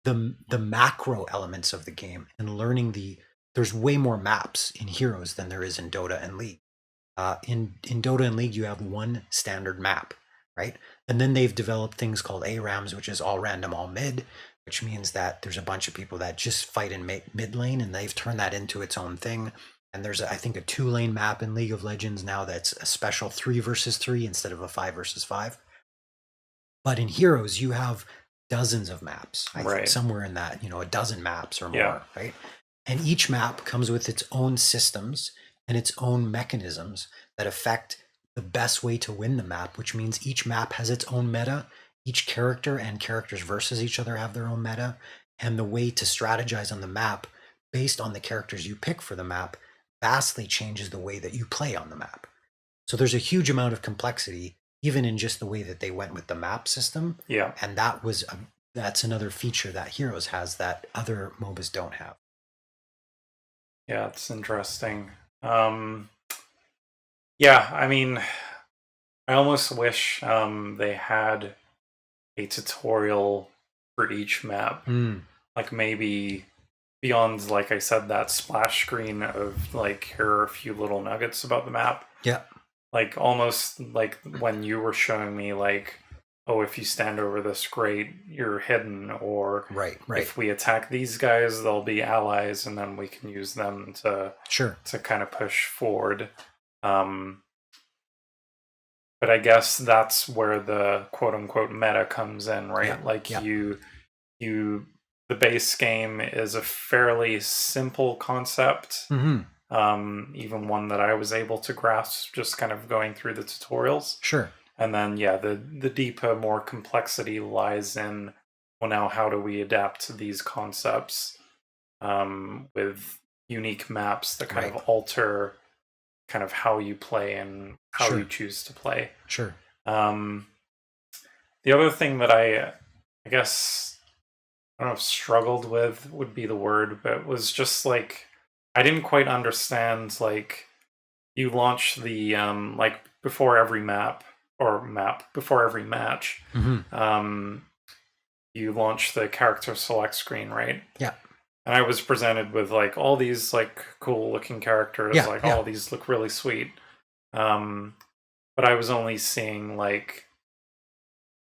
Speaker 2: the macro elements of the game and learning there's way more maps in Heroes than there is in Dota and League. In Dota and League, you have one standard map, right? And then they've developed things called ARAMs, which is all random, all mid, which means that there's a bunch of people that just fight in mid lane, and they've turned that into its own thing. And there's, I think, a 2-lane map in League of Legends now that's a special 3 versus 3 instead of a 5 versus 5. But in Heroes, you have dozens of maps. I think somewhere in that, a dozen maps or more, right? And each map comes with its own systems and its own mechanisms that affect the best way to win the map, which means each map has its own meta. Each character and characters versus each other have their own meta, and the way to strategize on the map based on the characters you pick for the map vastly changes the way that you play on the map. So there's a huge amount of complexity, even in just the way that they went with the map system.
Speaker 1: Yeah.
Speaker 2: And that's another feature that Heroes has that other MOBAs don't have.
Speaker 1: Yeah, it's interesting. Yeah, I mean, I almost wish they had a tutorial for each map. Like maybe beyond, like I said, that splash screen of like, here are a few little nuggets about the map.
Speaker 2: Yeah.
Speaker 1: Like almost like when you were showing me like, oh, if you stand over this grate, you're hidden, or
Speaker 2: Right.
Speaker 1: if we attack these guys, they'll be allies, and then we can use them to kind of push forward. But I guess that's where the quote unquote meta comes in, right?
Speaker 2: Yeah,
Speaker 1: Like
Speaker 2: yeah.
Speaker 1: the base game is a fairly simple concept. Even one that I was able to grasp just kind of going through the tutorials.
Speaker 2: Sure.
Speaker 1: And then, yeah, the deeper, more complexity lies in, well, now how do we adapt to these concepts with unique maps that kind of alter kind of how you play and how you choose to play.
Speaker 2: Sure.
Speaker 1: The other thing that I guess, I don't know if struggled with would be the word, but was just like, I didn't quite understand, like, you launch the, like, before every before every match, you launch the character select screen, right?
Speaker 2: Yeah.
Speaker 1: And I was presented with like all these like cool looking characters, all these look really sweet. But I was only seeing like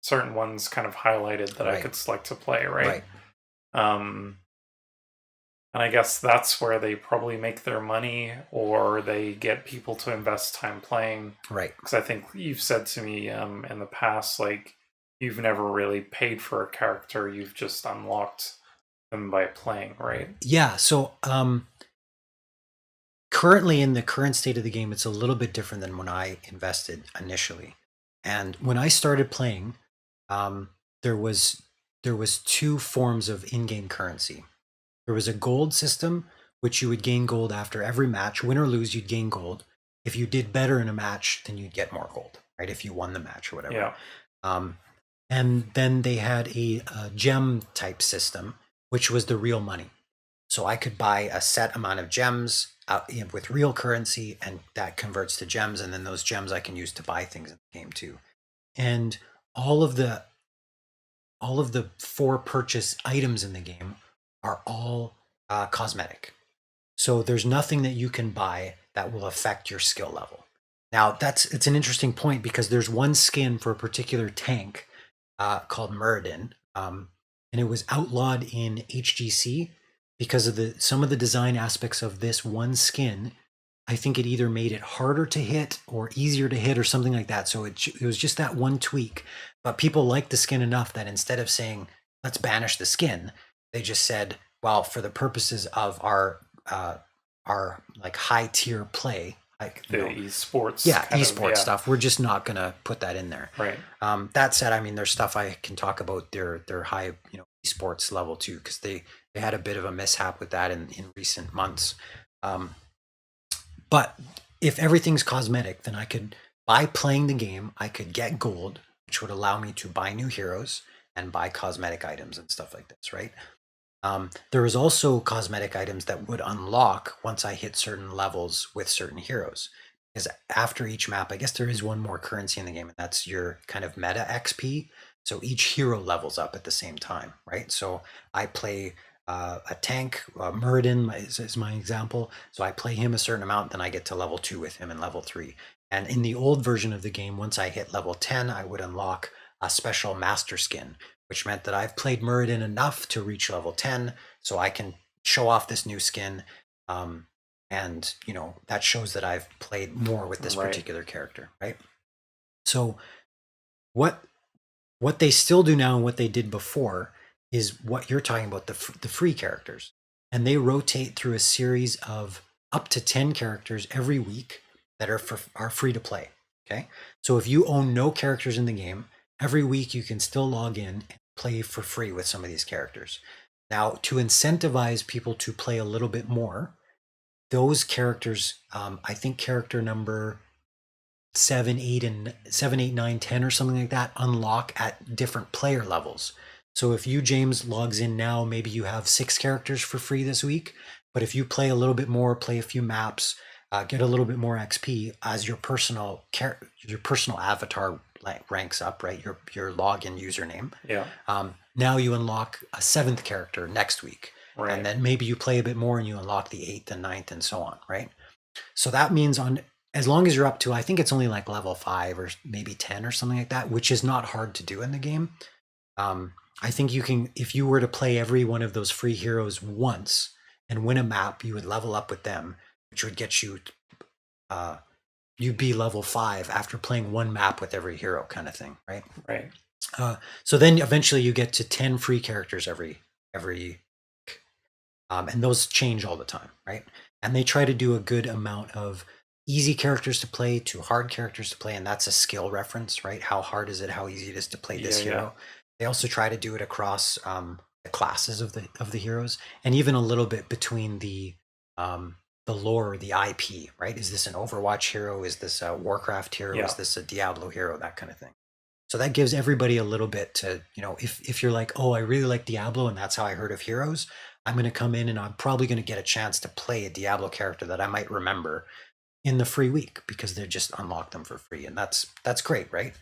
Speaker 1: certain ones kind of highlighted that I could select to play, right? And I guess that's where they probably make their money, or they get people to invest time playing.
Speaker 2: Right.
Speaker 1: Because I think you've said to me in the past, like, you've never really paid for a character, you've just unlocked them by playing, right?
Speaker 2: Yeah. So currently in the current state of the game, it's a little bit different than when I invested initially. And when I started playing, there was two forms of in-game currency. There was a gold system, which you would gain gold after every match. Win or lose, you'd gain gold. If you did better in a match, then you'd get more gold, right? If you won the match or whatever.
Speaker 1: Yeah.
Speaker 2: And then they had a gem type system, which was the real money. So I could buy a set amount of gems with real currency, and that converts to gems. And then those gems I can use to buy things in the game too. And all of the for purchase items in the game are all cosmetic. So there's nothing that you can buy that will affect your skill level. Now it's an interesting point, because there's one skin for a particular tank called Muradin, and it was outlawed in HGC because of some of the design aspects of this one skin. I think it either made it harder to hit or easier to hit or something like that. So it was just that one tweak. But people liked the skin enough that instead of saying, let's banish the skin, they just said, well, for the purposes of our like high tier play, like
Speaker 1: the esports,
Speaker 2: esports stuff, we're just not gonna put that in there.
Speaker 1: Right.
Speaker 2: That said, I mean, there's stuff I can talk about their high esports level too, because they had a bit of a mishap with that in recent months. But if everything's cosmetic, then I could, by playing the game, I could get gold, which would allow me to buy new heroes and buy cosmetic items and stuff like this, right? There is also cosmetic items that would unlock once I hit certain levels with certain heroes. Because after each map, I guess there is one more currency in the game, and that's your kind of meta XP. So each hero levels up at the same time, right? So I play a tank, Muradin is my example. So I play him a certain amount, then I get to level 2 with him and level 3. And in the old version of the game, once I hit level 10, I would unlock a special master skin, which meant that I've played Muradin enough to reach level 10, so I can show off this new skin. And, that shows that I've played more with this particular character, right? So what they still do now and what they did before is what you're talking about, the free characters. And they rotate through a series of up to 10 characters every week that are free to play, okay? So if you own no characters in the game, every week you can still log in and play for free with some of these characters. Now, to incentivize people to play a little bit more, those characters, I think character number 7, 8, and 7, 8, 9, 10 or something like that unlock at different player levels. So if you, James, logs in now, maybe you have 6 characters for free this week. But if you play a little bit more, play a few maps, get a little bit more XP as your personal avatar ranks up, right? Your login username.
Speaker 1: Yeah.
Speaker 2: Now you unlock a 7th character next week.
Speaker 1: Right.
Speaker 2: And then maybe you play a bit more and you unlock the 8th and 9th and so on, right? So that means as long as you're up to, I think it's only like level 5 or maybe 10 or something like that, which is not hard to do in the game. I think you can, if you were to play every one of those free heroes once and win a map, you would level up with them, which would get you, you'd be level 5 after playing one map with every hero kind of thing, right?
Speaker 1: Right.
Speaker 2: So then eventually you get to 10 free characters every and those change all the time, right? And they try to do a good amount of easy characters to play to hard characters to play, and that's a skill reference, right? How hard is it? How easy it is to play this hero? They also try to do it across the classes of the heroes, and even a little bit between the lore, the IP, right? Is this an Overwatch hero? Is this a Warcraft hero? Is this a Diablo hero? That kind of thing. So that gives everybody a little bit to, if you're like, oh, I really like Diablo and that's how I heard of heroes, I'm going to come in and I'm probably going to get a chance to play a Diablo character that I might remember in the free week because they just unlock them for free. And that's great, right?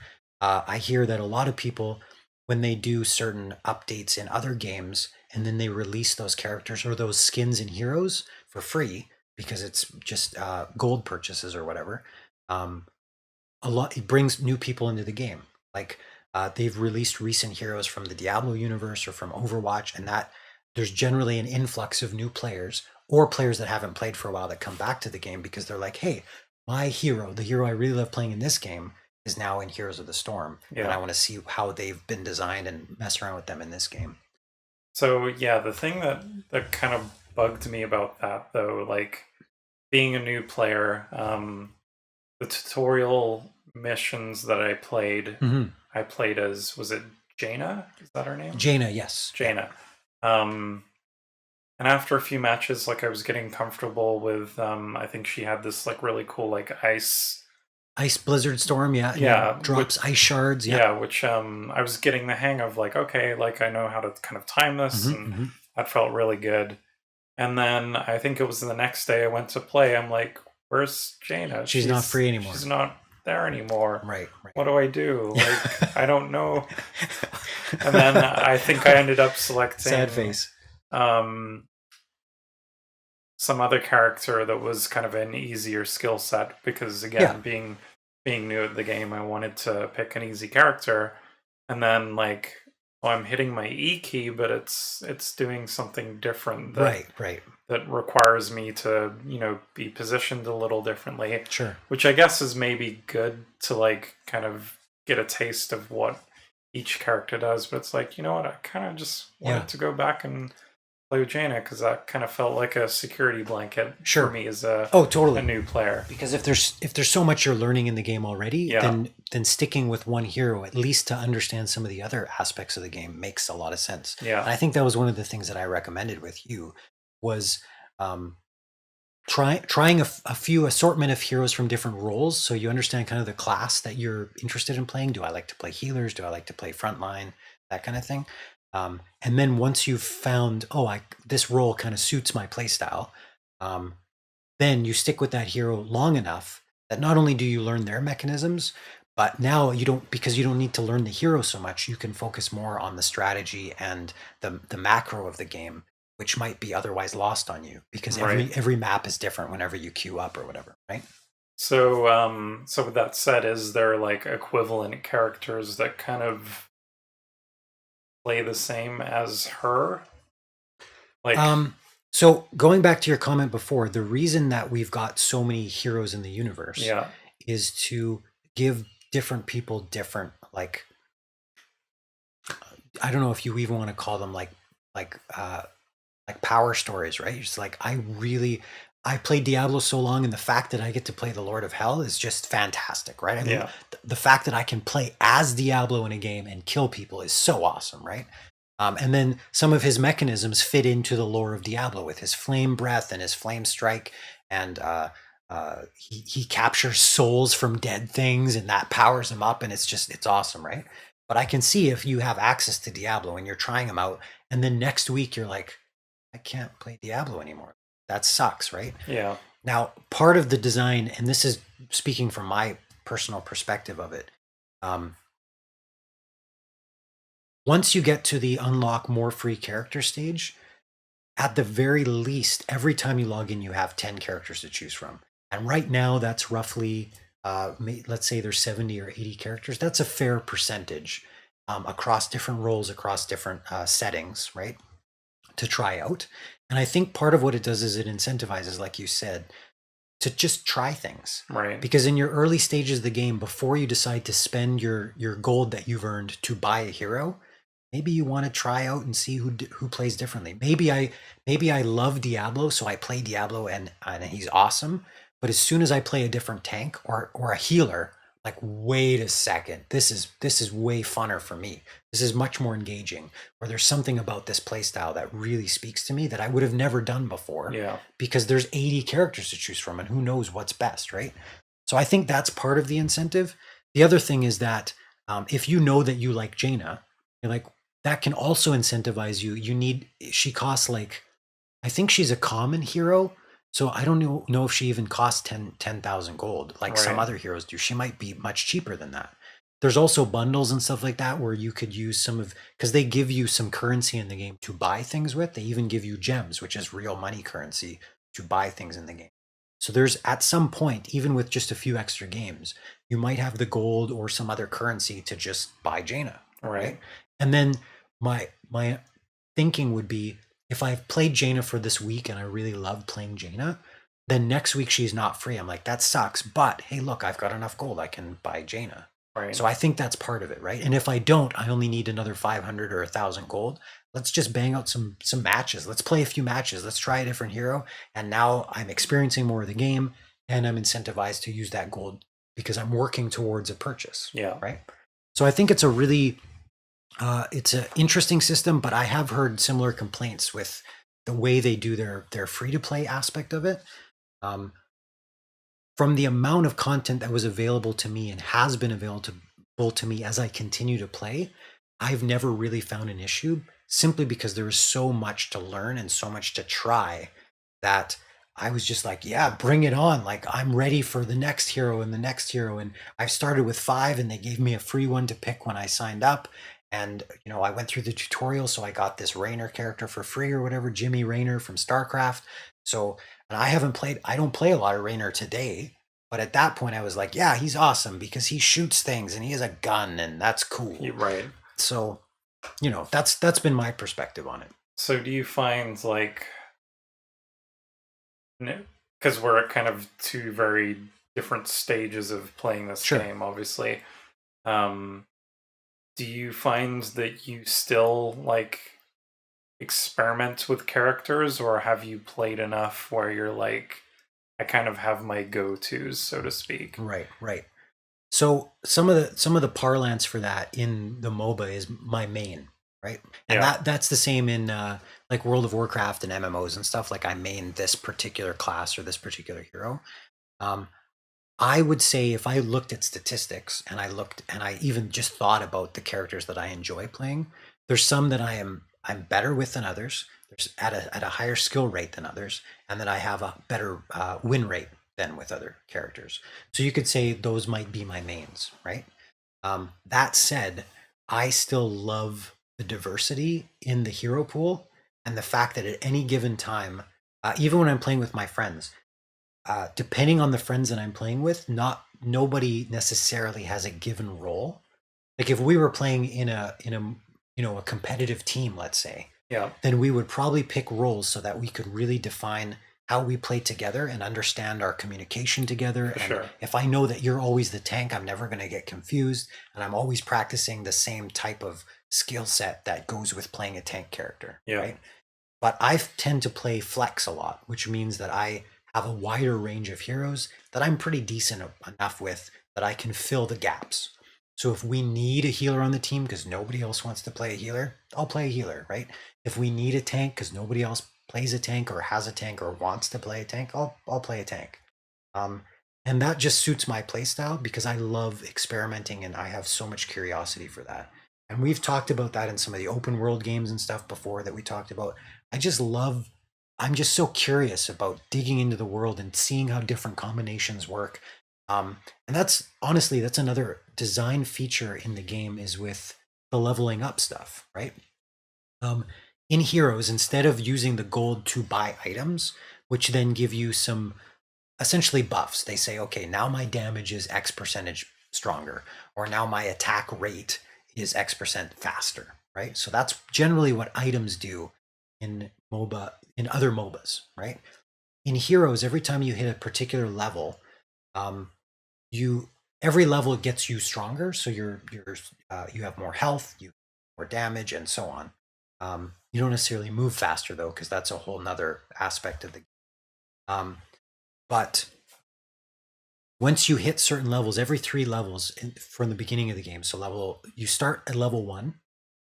Speaker 2: I hear that a lot of people, when they do certain updates in other games and then they release those characters or those skins and heroes for free because it's just gold purchases or whatever, it brings new people into the game. Like they've released recent heroes from the Diablo universe or from Overwatch, and that there's generally an influx of new players or players that haven't played for a while that come back to the game because they're like, hey, my hero, the hero I really love playing in this game, is now in Heroes of the Storm. And I want to see how they've been designed and mess around with them in this game.
Speaker 1: So yeah, the thing that kind of bugged me about that though, like being a new player, the tutorial missions that I played, I played as, was it Jaina? Is that her name?
Speaker 2: Jaina, yes.
Speaker 1: Jaina. And after a few matches, like I was getting comfortable with, I think she had this like really cool like ice
Speaker 2: blizzard storm, drops ice shards,
Speaker 1: which I was getting the hang of, like, okay, like I know how to kind of time this, and that felt really good. And then I think it was the next day I went to play. I'm like, where's Jaina?
Speaker 2: She's not free anymore.
Speaker 1: She's not there anymore.
Speaker 2: Right.
Speaker 1: What do I do? Like, I don't know. And then I think I ended up selecting
Speaker 2: sad face.
Speaker 1: Some other character that was kind of an easier skill set because, again, being new at the game, I wanted to pick an easy character. And then, like, I'm hitting my E key, but it's doing something different. That requires me to, be positioned a little differently.
Speaker 2: Sure.
Speaker 1: Which I guess is maybe good to, like, kind of get a taste of what each character does. But it's like, you know what? I kind of just wanted to go back and play with Jaina because that kind of felt like a security blanket for me as a new player.
Speaker 2: Because if there's so much you're learning in the game already, then sticking with one hero, at least to understand some of the other aspects of the game, makes a lot of sense.
Speaker 1: Yeah.
Speaker 2: And I think that was one of the things that I recommended with you was trying a few assortment of heroes from different roles so you understand kind of the class that you're interested in playing. Do I like to play healers? Do I like to play frontline? That kind of thing. And then once you've found, this role kind of suits my playstyle, then you stick with that hero long enough that not only do you learn their mechanisms, but now because you don't need to learn the hero so much, you can focus more on the strategy and the macro of the game, which might be otherwise lost on you because every map is different whenever you queue up or whatever, right?
Speaker 1: So, with that said, is there like equivalent characters that kind of play the same as her? Like,
Speaker 2: so going back to your comment before, the reason that we've got so many heroes in the universe is to give different people different, like, I don't know if you even want to call them like power stories, right? It's like, I played Diablo so long, and the fact that I get to play the Lord of Hell is just fantastic, right? I mean, the fact that I can play as Diablo in a game and kill people is so awesome, right? And then some of his mechanisms fit into the lore of Diablo with his flame breath and his flame strike, and he captures souls from dead things, and that powers him up, and it's awesome, right? But I can see if you have access to Diablo and you're trying them out, and then next week you're like, I can't play Diablo anymore. That sucks, right?
Speaker 1: Yeah.
Speaker 2: Now, part of the design, and this is speaking from my personal perspective of it, once you get to the unlock more free character stage, at the very least, every time you log in, you have 10 characters to choose from. And right now, that's roughly, let's say there's 70 or 80 characters. That's a fair percentage across different roles, across different settings, right? To try out. And I think part of what it does is it incentivizes, like you said, to just try things.
Speaker 1: Right.
Speaker 2: Because in your early stages of the game, before you decide to spend your gold that you've earned to buy a hero, maybe you want to try out and see who plays differently. Maybe I love Diablo, so I play Diablo and he's awesome. But as soon as I play a different tank or a healer, like, wait a second, this is way funner for me. This is much more engaging. Or there's something about this playstyle that really speaks to me that I would have never done before.
Speaker 1: Yeah.
Speaker 2: Because there's 80 characters to choose from, and who knows what's best, right? So I think that's part of the incentive. The other thing is that if you know that you like Jaina, you're like, that can also incentivize you. She costs like, I think she's a common hero. So I don't know if she even costs 10,000 gold like some
Speaker 1: Right.
Speaker 2: other heroes do. She might be much cheaper than that. There's also bundles and stuff like that where you could use because they give you some currency in the game to buy things with. They even give you gems, which is real money currency, to buy things in the game. So there's, at some point, even with just a few extra games, you might have the gold or some other currency to just buy Jaina.
Speaker 1: Right.
Speaker 2: And then my thinking would be, if I've played Jaina for this week and I really love playing Jaina, then next week she's not free. I'm like, that sucks. But hey, look, I've got enough gold. I can buy Jaina.
Speaker 1: Right.
Speaker 2: So I think that's part of it, right? And if I don't, I only need another 500 or 1,000 gold. Let's just bang out some matches. Let's play a few matches. Let's try a different hero. And now I'm experiencing more of the game, and I'm incentivized to use that gold because I'm working towards a purchase.
Speaker 1: Yeah.
Speaker 2: Right. So I think it's a really it's an interesting system, but I have heard similar complaints with the way they do their free to play aspect of it. From the amount of content that was available to me and has been available to me as I continue to play, I've never really found an issue, simply because there is so much to learn and so much to try that I was just like, yeah, bring it on. Like, I'm ready for the next hero and the next hero. And I started with 5 and they gave me a free one to pick when I signed up. And, I went through the tutorial, so I got this Raynor character for free or whatever, Jimmy Raynor from StarCraft. So, and I don't play a lot of Raynor today, but at that point I was like, yeah, he's awesome because he shoots things and he has a gun and that's cool.
Speaker 1: Right.
Speaker 2: So, that's been my perspective on it.
Speaker 1: So do you find, like, because we're at kind of two very different stages of playing this
Speaker 2: Sure.
Speaker 1: game, obviously, do you find that you still, like, experiment with characters, or have you played enough where you're like, I kind of have my go-tos, so to speak?
Speaker 2: Right. So some of the parlance for that in the MOBA is my main, right? And
Speaker 1: Yeah.
Speaker 2: that's the same in like World of Warcraft and MMOs and stuff. Like, I main this particular class or this particular hero. I would say, if I looked at statistics and I even just thought about the characters that I enjoy playing, there's some that I'm better with than others. There's at a higher skill rate than others, and that I have a better win rate than with other characters. So you could say those might be my mains, right? That said, I still love the diversity in the hero pool, and the fact that at any given time, even when I'm playing with my friends, depending on the friends that I'm playing with, nobody necessarily has a given role. Like, if we were playing in a a competitive team, let's say,
Speaker 1: Yeah.
Speaker 2: then we would probably pick roles so that we could really define how we play together and understand our communication together.
Speaker 1: For
Speaker 2: And
Speaker 1: sure.
Speaker 2: if I know that you're always the tank, I'm never going to get confused, and I'm always practicing the same type of skill set that goes with playing a tank character.
Speaker 1: Yeah.
Speaker 2: Right. But I tend to play flex a lot, which means that I have a wider range of heroes that I'm pretty decent enough with that I can fill the gaps. So if we need a healer on the team because nobody else wants to play a healer, I'll play a healer, right? If we need a tank because nobody else plays a tank or has a tank or wants to play a tank, I'll play a tank. And that just suits my playstyle because I love experimenting and I have so much curiosity for that. And we've talked about that in some of the open world games and stuff before that we talked about. I'm just so curious about digging into the world and seeing how different combinations work. And that's another design feature in the game is with the leveling up stuff, right? In Heroes, instead of using the gold to buy items, which then give you some essentially buffs, they say, okay, now my damage is X percentage stronger, or now my attack rate is X percent faster, right? So that's generally what items do in MOBA, in other MOBAs, right? In Heroes, every time you hit a particular level, every level gets you stronger, so you have more health, you have more damage, and so on. You don't necessarily move faster though, because that's a whole nother aspect of the game. But once you hit certain levels, every 3 levels from the beginning of the game, so you start at level 1,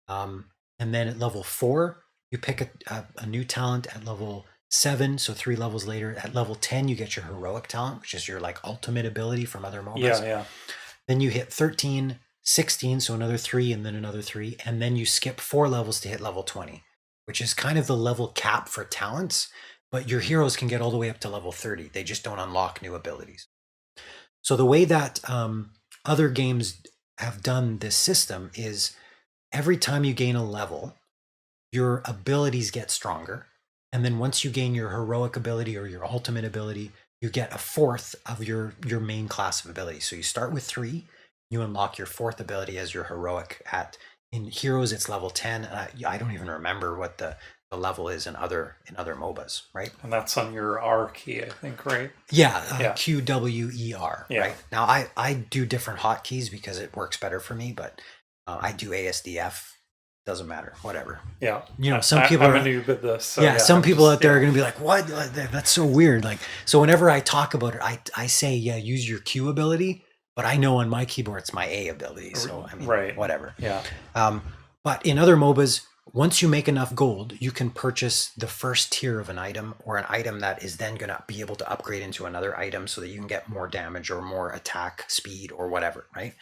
Speaker 2: and then at level 4 you pick a new talent. At level 7, so 3 levels later, at level 10 you get your heroic talent, which is your like ultimate ability from other MOBAs.
Speaker 1: Yeah.
Speaker 2: Then you hit 13, 16, so another 3, and then another 3, and then you skip 4 levels to hit level 20, which is kind of the level cap for talents. But your heroes can get all the way up to level 30. They just don't unlock new abilities. So the way that other games have done this system is every time you gain a level, your abilities get stronger. And then once you gain your heroic ability or your ultimate ability, you get a 4th of your main class of ability. So you start with 3, you unlock your 4th ability as your heroic. In Heroes, it's level 10. And I don't even remember what the level is in other MOBAs, right?
Speaker 1: And that's on your R key, I think, right?
Speaker 2: Yeah,
Speaker 1: Yeah.
Speaker 2: QWER,
Speaker 1: Yeah.
Speaker 2: right? Now I do different hotkeys because it works better for me, but I do ASDF. Doesn't matter, whatever.
Speaker 1: Yeah.
Speaker 2: You know, some people
Speaker 1: I'm
Speaker 2: are
Speaker 1: a noob at this. So
Speaker 2: yeah, some
Speaker 1: I'm
Speaker 2: people
Speaker 1: just-
Speaker 2: out there
Speaker 1: yeah.
Speaker 2: are going to be like, what? That's so weird. Like, so whenever I talk about it, I say, yeah, use your Q ability, but I know on my keyboard it's my A ability. So I mean,
Speaker 1: Right.
Speaker 2: whatever.
Speaker 1: Yeah.
Speaker 2: But in other MOBAs, once you make enough gold, you can purchase the first tier of an item, or an item that is then going to be able to upgrade into another item so that you can get more damage or more attack speed or whatever, right?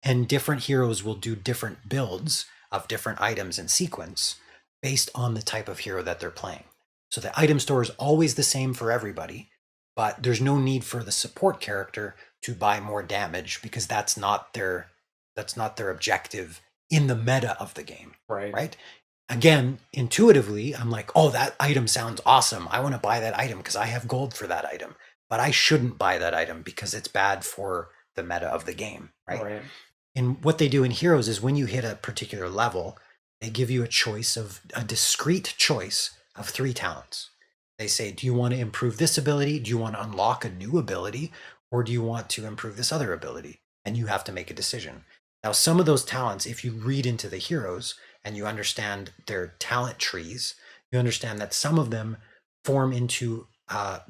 Speaker 2: And different heroes will do different builds of different items in sequence based on the type of hero that they're playing. So the item store is always the same for everybody, but there's no need for the support character to buy more damage because that's not their objective in the meta of the game, right? Again, intuitively, I'm like, oh, that item sounds awesome. I want to buy that item because I have gold for that item. But I shouldn't buy that item because it's bad for the meta of the game, right? And what they do in Heroes is when you hit a particular level, they give you a discrete choice of 3 talents. They say, do you want to improve this ability? Do you want to unlock a new ability? Or do you want to improve this other ability? And you have to make a decision. Now, some of those talents, if you read into the heroes and you understand their talent trees, you understand that some of them form into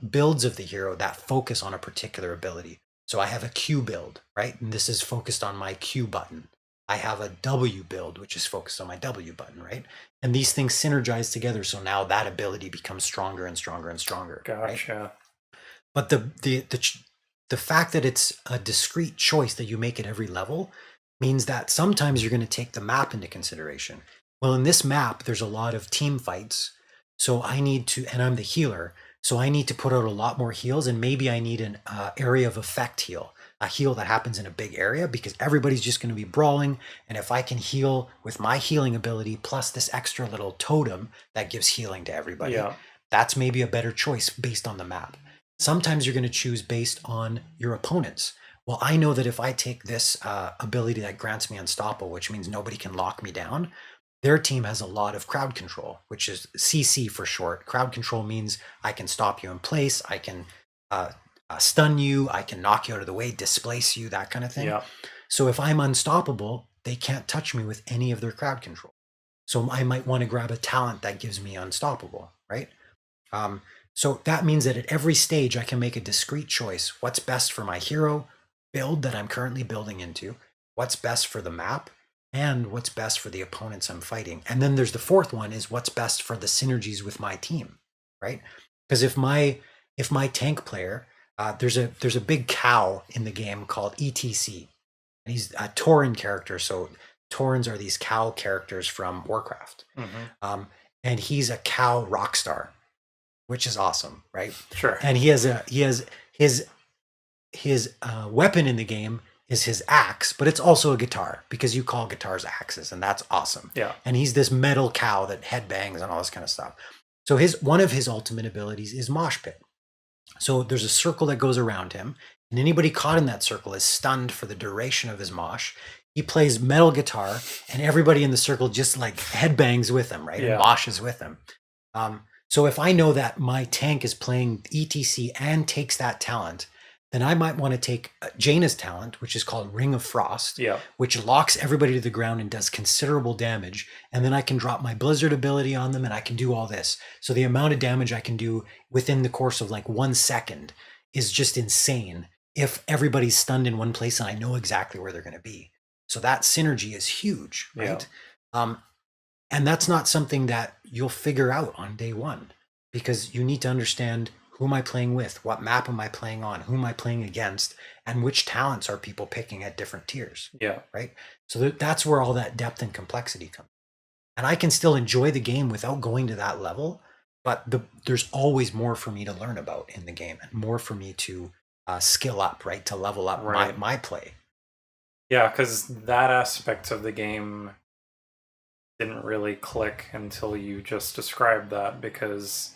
Speaker 2: builds of the hero that focus on a particular ability. So I have a Q build, right? And this is focused on my Q button. I have a W build, which is focused on my W button, right? And these things synergize together. So now that ability becomes stronger and stronger and stronger.
Speaker 1: Gotcha.
Speaker 2: Right? But the fact that it's a discrete choice that you make at every level means that sometimes you're going to take the map into consideration. Well, in this map, there's a lot of team fights. So I need to, and I'm the healer, so I need to put out a lot more heals, and maybe I need an area of effect heal, a heal that happens in a big area because everybody's just going to be brawling. And if I can heal with my healing ability plus this extra little totem that gives healing to everybody, that's maybe a better choice based on the map. Sometimes you're going to choose based on your opponents. Well, I know that if I take this ability that grants me unstoppable, which means nobody can lock me down, their team has a lot of crowd control, which is CC for short. Crowd control means I can stop you in place, I can stun you, I can knock you out of the way, displace you, that kind of thing.
Speaker 1: Yeah.
Speaker 2: So if I'm unstoppable, they can't touch me with any of their crowd control. So I might want to grab a talent that gives me unstoppable, right? So that means that at every stage, I can make a discrete choice. What's best for my hero build that I'm currently building into? what's best for the map and what's best for the opponents I'm fighting. And then there's the fourth one is what's best for the synergies with my team, right? Because if my tank player, there's a big cow in the game called ETC, and he's a Tauren character. So Taurens are these cow characters from Warcraft, and he's a cow rock star, which is awesome, right?
Speaker 1: Sure.
Speaker 2: And he has his weapon in the game is his axe, but it's also a guitar because you call guitars axes, and that's awesome.
Speaker 1: Yeah.
Speaker 2: And he's this metal cow that headbangs and all this kind of stuff. So one of his ultimate abilities is mosh pit. So there's a circle that goes around him, and anybody caught in that circle is stunned for the duration of his mosh. He plays metal guitar, and everybody in the circle just like headbangs with him, right?
Speaker 1: Yeah.
Speaker 2: And moshes with him. So if I know that my tank is playing ETC and takes that talent, then I might want to take Jaina's talent, which is called Ring of Frost, which locks everybody to the ground and does considerable damage. And then I can drop my Blizzard ability on them and I can do all this. So the amount of damage I can do within the course of like 1 second is just insane if everybody's stunned in one place and I know exactly where they're going to be. So that synergy is huge, right? And that's not something that you'll figure out on day one, because you need to understand who am I playing with, what map am I playing on, who am I playing against, and which talents are people picking at different tiers. Right? So that's where all that depth and complexity comes. And I can still enjoy the game without going to that level, but there's always more for me to learn about in the game and more for me to skill up, right? To level up my play.
Speaker 1: Yeah, because that aspect of the game didn't really click until you just described that, because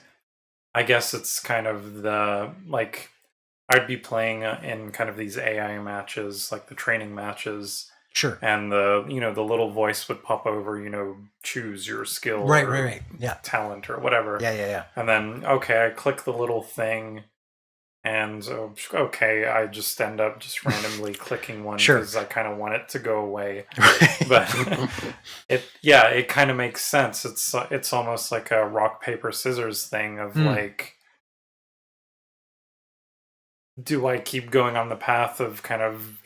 Speaker 1: I guess it's kind of the, like, I'd be playing in kind of these AI matches, like the training matches.
Speaker 2: Sure.
Speaker 1: And the little voice would pop over, choose your skill.
Speaker 2: Right. Yeah.
Speaker 1: Talent or whatever.
Speaker 2: Yeah.
Speaker 1: And then, okay, I click the little thing, and okay, I just end up just randomly clicking one because I kind of want it to go away. But it kind of makes sense. It's almost like a rock paper scissors thing of like, do I keep going on the path of kind of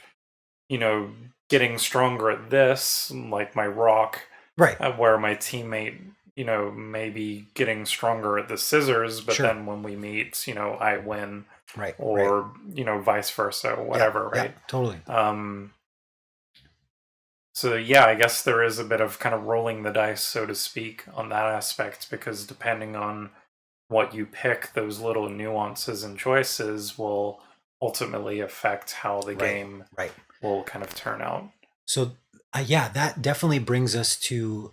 Speaker 1: getting stronger at this, like my rock,
Speaker 2: right?
Speaker 1: Where my teammate maybe getting stronger at the scissors, but then when we meet, I win.
Speaker 2: Right.
Speaker 1: Or, vice versa, whatever, right?
Speaker 2: Yeah, totally.
Speaker 1: So, yeah, I guess there is a bit of kind of rolling the dice, so to speak, on that aspect, because depending on what you pick, those little nuances and choices will ultimately affect how the game will kind of turn out.
Speaker 2: So, that definitely brings us to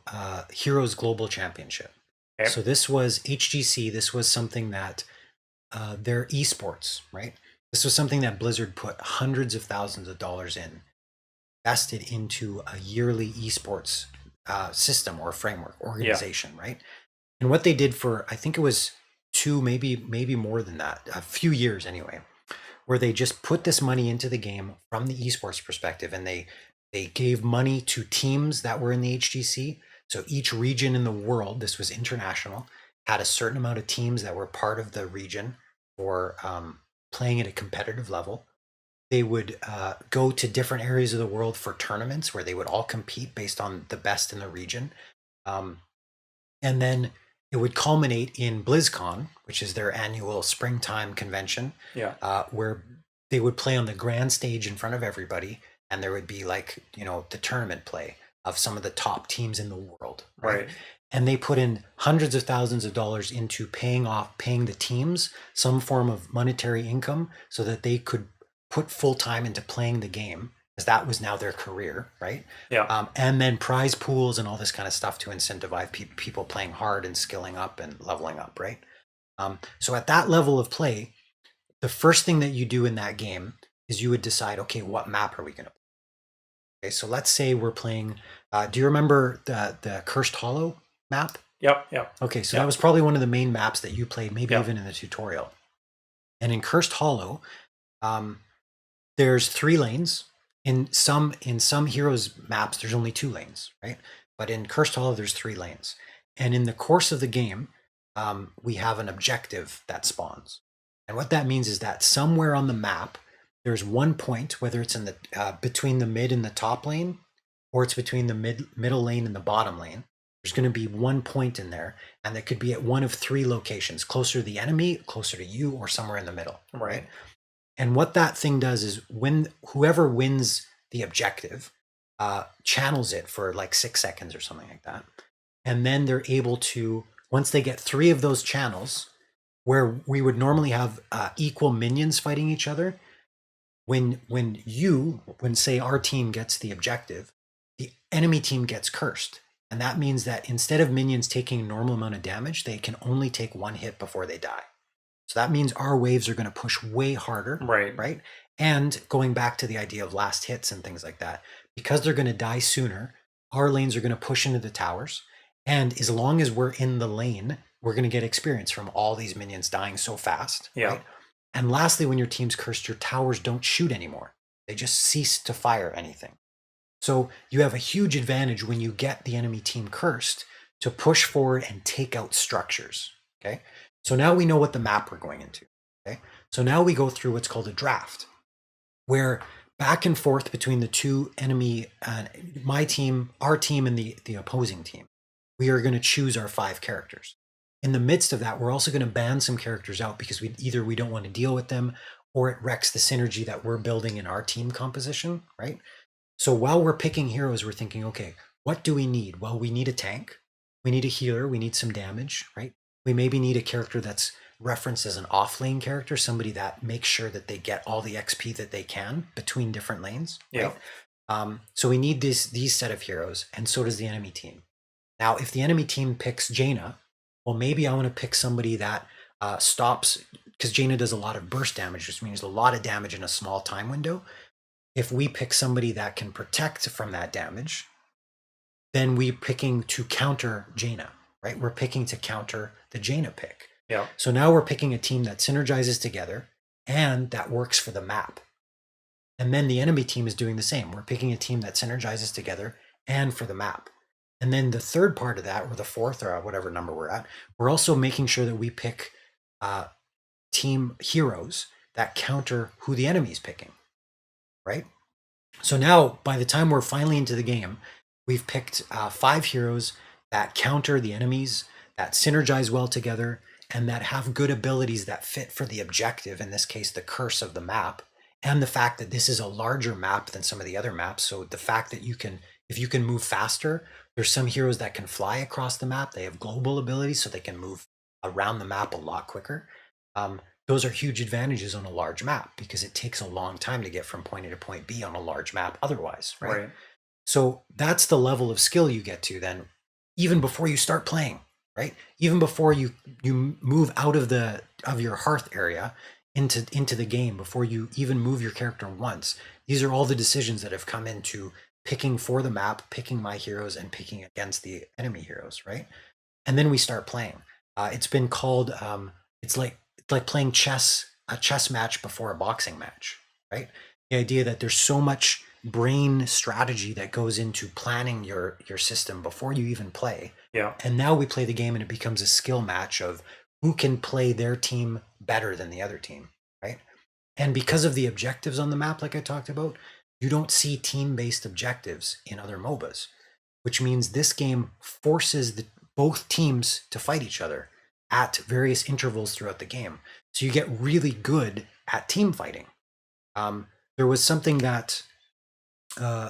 Speaker 2: Heroes Global Championship. Okay. So this was HGC. This was something that their esports, right? This was something that Blizzard put hundreds of thousands of dollars invested into a yearly esports system or framework organization, right? And what they did for, I think it was 2, maybe more than that, a few years anyway, where they just put this money into the game from the esports perspective, and they gave money to teams that were in the HGC. So each region in the world, this was international, had a certain amount of teams that were part of the region for playing at a competitive level. They would go to different areas of the world for tournaments where they would all compete based on the best in the region. And then it would culminate in BlizzCon, which is their annual springtime convention, where they would play on the grand stage in front of everybody. And there would be like, the tournament play of some of the top teams in the world. Right. And they put in hundreds of thousands of dollars into paying the teams some form of monetary income so that they could put full time into playing the game, because that was now their career, right?
Speaker 1: Yeah.
Speaker 2: And then prize pools and all this kind of stuff to incentivize people playing hard and skilling up and leveling up, right? So at that level of play, the first thing that you do in that game is you would decide, okay, what map are we going to play? Okay, so let's say we're playing. Do you remember the Cursed Hollow map?
Speaker 1: Yep.
Speaker 2: Okay, so that was probably one of the main maps that you played, maybe even in the tutorial. And in Cursed Hollow, there's 3 lanes. In some Heroes maps, there's only 2 lanes, right? But in Cursed Hollow, there's 3 lanes. And in the course of the game, we have an objective that spawns. And what that means is that somewhere on the map, there's one point, whether it's in the between the mid and the top lane, or it's between the middle lane and the bottom lane. There's going to be one point in there, and that could be at one of three locations: closer to the enemy, closer to you, or somewhere in the middle.
Speaker 1: Right.
Speaker 2: And what that thing does is when whoever wins the objective channels it for like 6 seconds or something like that. And then they're able to, once they get 3 of those channels, where we would normally have equal minions fighting each other, when say our team gets the objective, the enemy team gets cursed. And that means that instead of minions taking a normal amount of damage, they can only take 1 hit before they die. So that means our waves are going to push way harder. Right. And going back to the idea of last hits and things like that, because they're going to die sooner, our lanes are going to push into the towers. And as long as we're in the lane, we're going to get experience from all these minions dying so fast.
Speaker 1: Yeah.
Speaker 2: Right? And lastly, when your team's cursed, your towers don't shoot anymore. They just cease to fire anything. So you have a huge advantage when you get the enemy team cursed to push forward and take out structures. Okay. So now we know what the map we're going into. Okay. So now we go through what's called a draft, where back and forth between the two enemy, my team, our team, and the opposing team, we are going to choose our 5 characters. In the midst of that, we're also going to ban some characters out because we don't want to deal with them, or it wrecks the synergy that we're building in our team composition, right? So while we're picking heroes, we're thinking, okay, what do we need? Well, we need a tank, we need a healer, we need some damage, right? We maybe need a character that's referenced as an off lane character, somebody that makes sure that they get all the XP that they can between different lanes.
Speaker 1: Yeah.
Speaker 2: Right? So we need these set of heroes, and so does the enemy team. Now, if the enemy team picks Jaina, well, maybe I want to pick somebody that stops, because Jaina does a lot of burst damage, which means a lot of damage in a small time window. If we pick somebody that can protect from that damage, then we're picking to counter Jaina, right? We're picking to counter the Jaina pick.
Speaker 1: Yeah.
Speaker 2: So now we're picking a team that synergizes together and that works for the map. And then the enemy team is doing the same. We're picking a team that synergizes together and for the map. And then the third part of that, or the fourth, or whatever number we're at, we're also making sure that we pick team heroes that counter who the enemy's picking, right? So now, by the time we're finally into the game, we've picked 5 heroes that counter the enemies, that synergize well together, and that have good abilities that fit for the objective, in this case, the curse of the map, and the fact that this is a larger map than some of the other maps. So the fact that if you can move faster, there's some heroes that can fly across the map. They have global abilities, so they can move around the map a lot quicker. Those are huge advantages on a large map because it takes a long time to get from point A to point B on a large map otherwise, right? So that's the level of skill you get to then, even before you start playing, right? Even before you move out of your hearth area into the game, before you even move your character once. These are all the decisions that have come into picking for the map, picking my heroes, and picking against the enemy heroes, right? And then we start playing. It's been called it's like playing chess, a chess match before a boxing match, right? The idea that there's so much brain strategy that goes into planning your system before you even play.
Speaker 1: Yeah.
Speaker 2: And now we play the game and it becomes a skill match of who can play their team better than the other team, right? And because of the objectives on the map, like I talked about, you don't see team-based objectives in other MOBAs, which means this game forces both teams to fight each other at various intervals throughout the game. So you get really good at team fighting. There was something that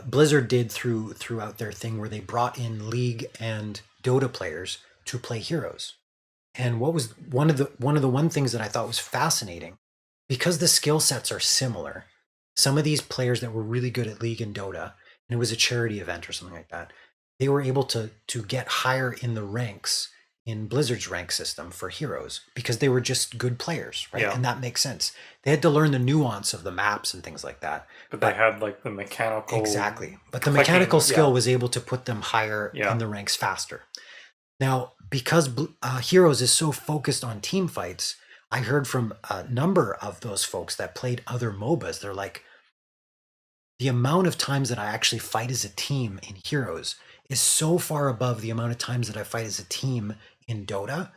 Speaker 2: Blizzard did throughout their thing where they brought in League and Dota players to play heroes. And what was one of the things that I thought was fascinating, because the skill sets are similar, some of these players that were really good at League and Dota, and it was a charity event or something like that, they were able to get higher in the ranks in Blizzard's rank system for heroes because they were just good players, right?
Speaker 1: Yeah.
Speaker 2: And that makes sense. They had to learn the nuance of the maps and things like that.
Speaker 1: But they had like the mechanical.
Speaker 2: Exactly. But the
Speaker 1: clicking,
Speaker 2: mechanical skill
Speaker 1: yeah.
Speaker 2: was able to put them higher
Speaker 1: Yeah.
Speaker 2: in the ranks faster. Now, because Heroes is so focused on team fights, I heard from a number of those folks that played other MOBAs. They're like, the amount of times that I actually fight as a team in Heroes is so far above the amount of times that I fight as a team in Dota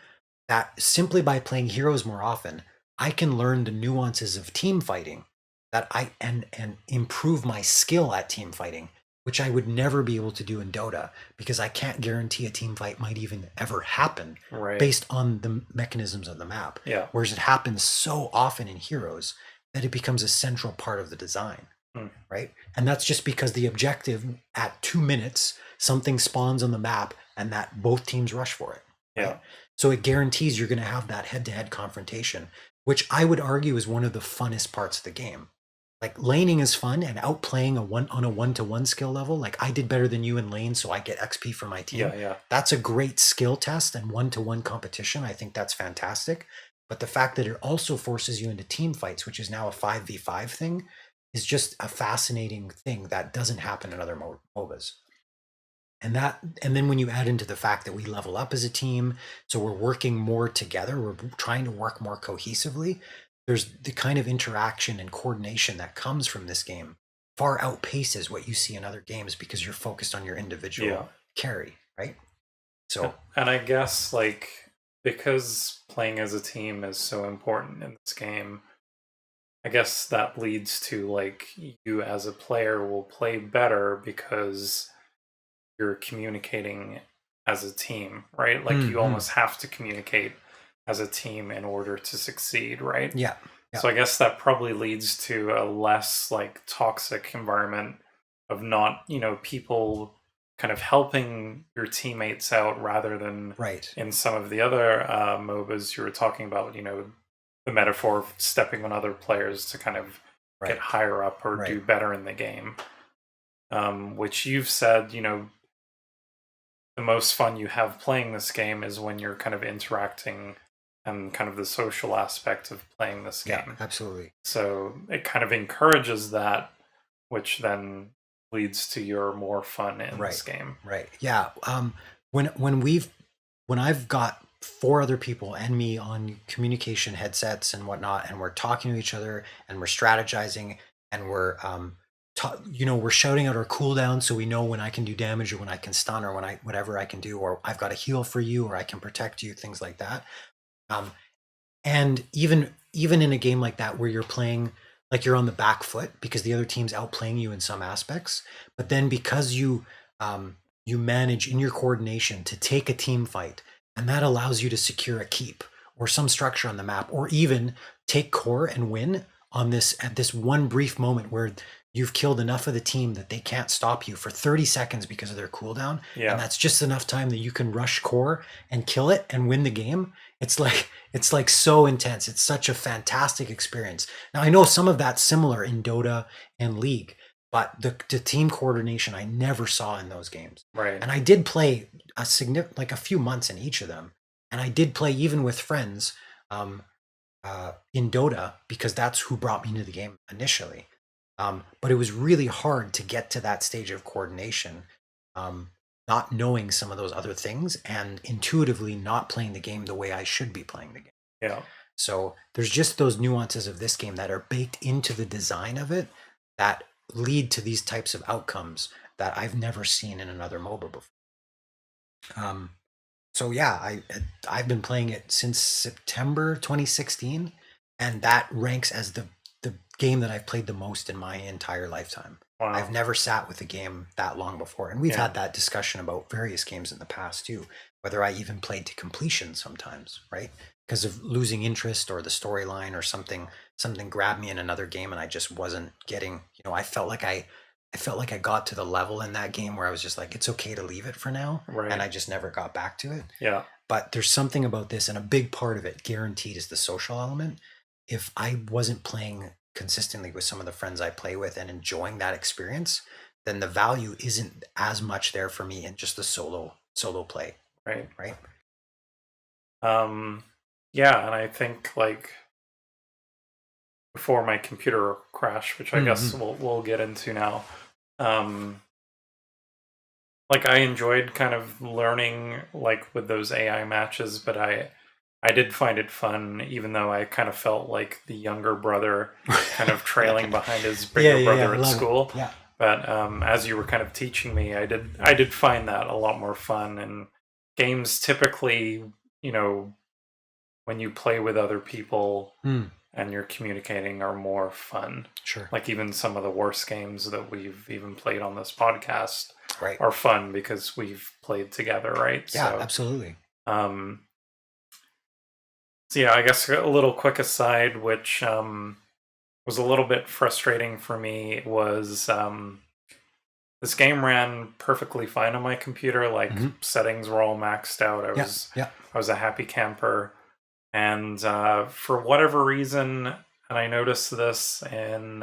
Speaker 2: that simply by playing Heroes more often, I can learn the nuances of team fighting that I and improve my skill at team fighting, which I would never be able to do in Dota because I can't guarantee a team fight might even ever happen
Speaker 1: Right.
Speaker 2: based on the mechanisms of the map.
Speaker 1: Yeah.
Speaker 2: Whereas it happens so often in Heroes that it becomes a central part of the design. Right. And that's just because the objective at 2 minutes, something spawns on the map and that both teams rush for it. Right?
Speaker 1: Yeah.
Speaker 2: So it guarantees you're going to have that head-to-head confrontation, which I would argue is one of the funnest parts of the game. Like laning is fun, and outplaying on a one-to-one skill level, like I did better than you in lane, so I get XP for my team.
Speaker 1: Yeah.
Speaker 2: That's a great skill test and one-to-one competition. I think that's fantastic. But the fact that it also forces you into team fights, which is now a 5v5 thing, is just a fascinating thing that doesn't happen in other MOBAs. And then when you add into the fact that we level up as a team, so we're working more together, we're trying to work more cohesively, there's the kind of interaction and coordination that comes from this game far outpaces what you see in other games because you're focused on your individual carry, right? So,
Speaker 1: and I guess like because playing as a team is so important in this game, I guess that leads to like you as a player will play better because you're communicating as a team, right? Like you almost have to communicate as a team in order to succeed, right?
Speaker 2: Yeah.
Speaker 1: So I guess that probably leads to a less like toxic environment of not, people kind of helping your teammates out rather than in some of the other MOBAs you were talking about, the metaphor of stepping on other players to kind of get higher up or do better in the game. Which you've said, the most fun you have playing this game is when you're kind of interacting and kind of the social aspect of playing this game.
Speaker 2: Yeah, absolutely.
Speaker 1: So it kind of encourages that, which then leads to your more fun in this game.
Speaker 2: Right. Yeah. When I've got 4 other people and me on communication headsets and whatnot, and we're talking to each other and we're strategizing and we're we're shouting out our cooldown so we know when I can do damage or when I can stun or whatever I can do, or I've got a heal for you or I can protect you, things like that. And even in a game like that where you're playing like you're on the back foot because the other team's outplaying you in some aspects, but then because you manage in your coordination to take a team fight, and that allows you to secure a keep or some structure on the map, or even take core and win on this at this one brief moment where you've killed enough of the team that they can't stop you for 30 seconds because of their cooldown.
Speaker 1: Yeah.
Speaker 2: And that's just enough time that you can rush core and kill it and win the game. It's like so intense. It's such a fantastic experience. Now I know some of that's similar in Dota and League, but the team coordination I never saw in those games.
Speaker 1: Right.
Speaker 2: And I did play a few months in each of them. And I did play even with friends in Dota because that's who brought me into the game initially. But it was really hard to get to that stage of coordination, not knowing some of those other things and intuitively not playing the game the way I should be playing the game.
Speaker 1: Yeah.
Speaker 2: So there's just those nuances of this game that are baked into the design of it that lead to these types of outcomes that I've never seen in another MOBA before. So yeah, I've been playing it since September 2016, and that ranks as the game that I've played the most in my entire lifetime.
Speaker 1: Wow.
Speaker 2: I've never sat with a game that long before, and we've had that discussion about various games in the past too, whether I even played to completion sometimes, right? Because of losing interest or the storyline or something grabbed me in another game and I just wasn't getting, I felt like I got to the level in that game where I was just like, it's okay to leave it for now.
Speaker 1: Right.
Speaker 2: And I just never got back to it.
Speaker 1: Yeah.
Speaker 2: But there's something about this, and a big part of it guaranteed is the social element. If I wasn't playing consistently with some of the friends I play with and enjoying that experience, then the value isn't as much there for me in just the solo play.
Speaker 1: Right.
Speaker 2: Right.
Speaker 1: Yeah, and I think like before my computer crash, which I guess we'll get into now, like I enjoyed kind of learning like with those AI matches, but I did find it fun, even though I kind of felt like the younger brother kind of trailing behind his bigger brother at school.
Speaker 2: Yeah.
Speaker 1: But as you were kind of teaching me, I did find that a lot more fun. And games typically, when you play with other people and you're communicating are more fun.
Speaker 2: Sure.
Speaker 1: Like even some of the worst games that we've even played on this podcast
Speaker 2: Right.
Speaker 1: are fun because we've played together, right?
Speaker 2: Yeah,
Speaker 1: So,
Speaker 2: absolutely.
Speaker 1: So yeah, I guess a little quick aside, which was a little bit frustrating for me, was this game ran perfectly fine on my computer. Like settings were all maxed out. I was a happy camper, and for whatever reason, and I noticed this in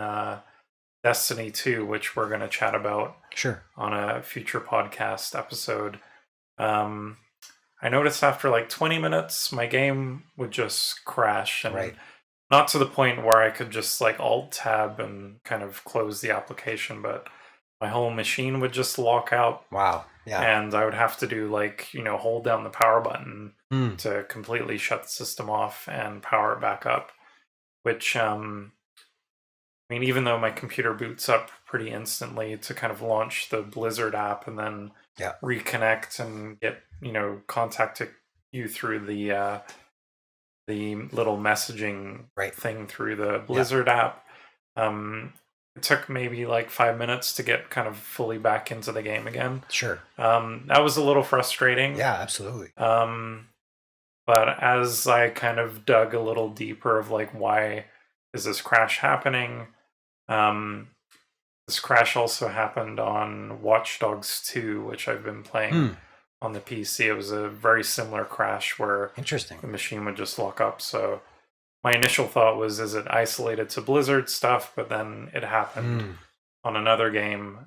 Speaker 1: Destiny 2, which we're going to chat about on a future podcast episode. I noticed after like 20 minutes, my game would just crash, and not to the point where I could just like alt tab and kind of close the application, but my whole machine would just lock out.
Speaker 2: Wow. Yeah.
Speaker 1: And I would have to do like, hold down the power button to completely shut the system off and power it back up, which, I mean, even though my computer boots up pretty instantly to kind of launch the Blizzard app and then reconnect and get, contact you through the little messaging thing through the Blizzard app. It took maybe like 5 minutes to get kind of fully back into the game again.
Speaker 2: Sure.
Speaker 1: That was a little frustrating.
Speaker 2: Yeah, absolutely.
Speaker 1: But as I kind of dug a little deeper of like, why is this crash happening? This crash also happened on Watch Dogs 2, which I've been playing on the PC. It was a very similar crash where the machine would just lock up. So my initial thought was, is it isolated to Blizzard stuff? But then it happened on another game.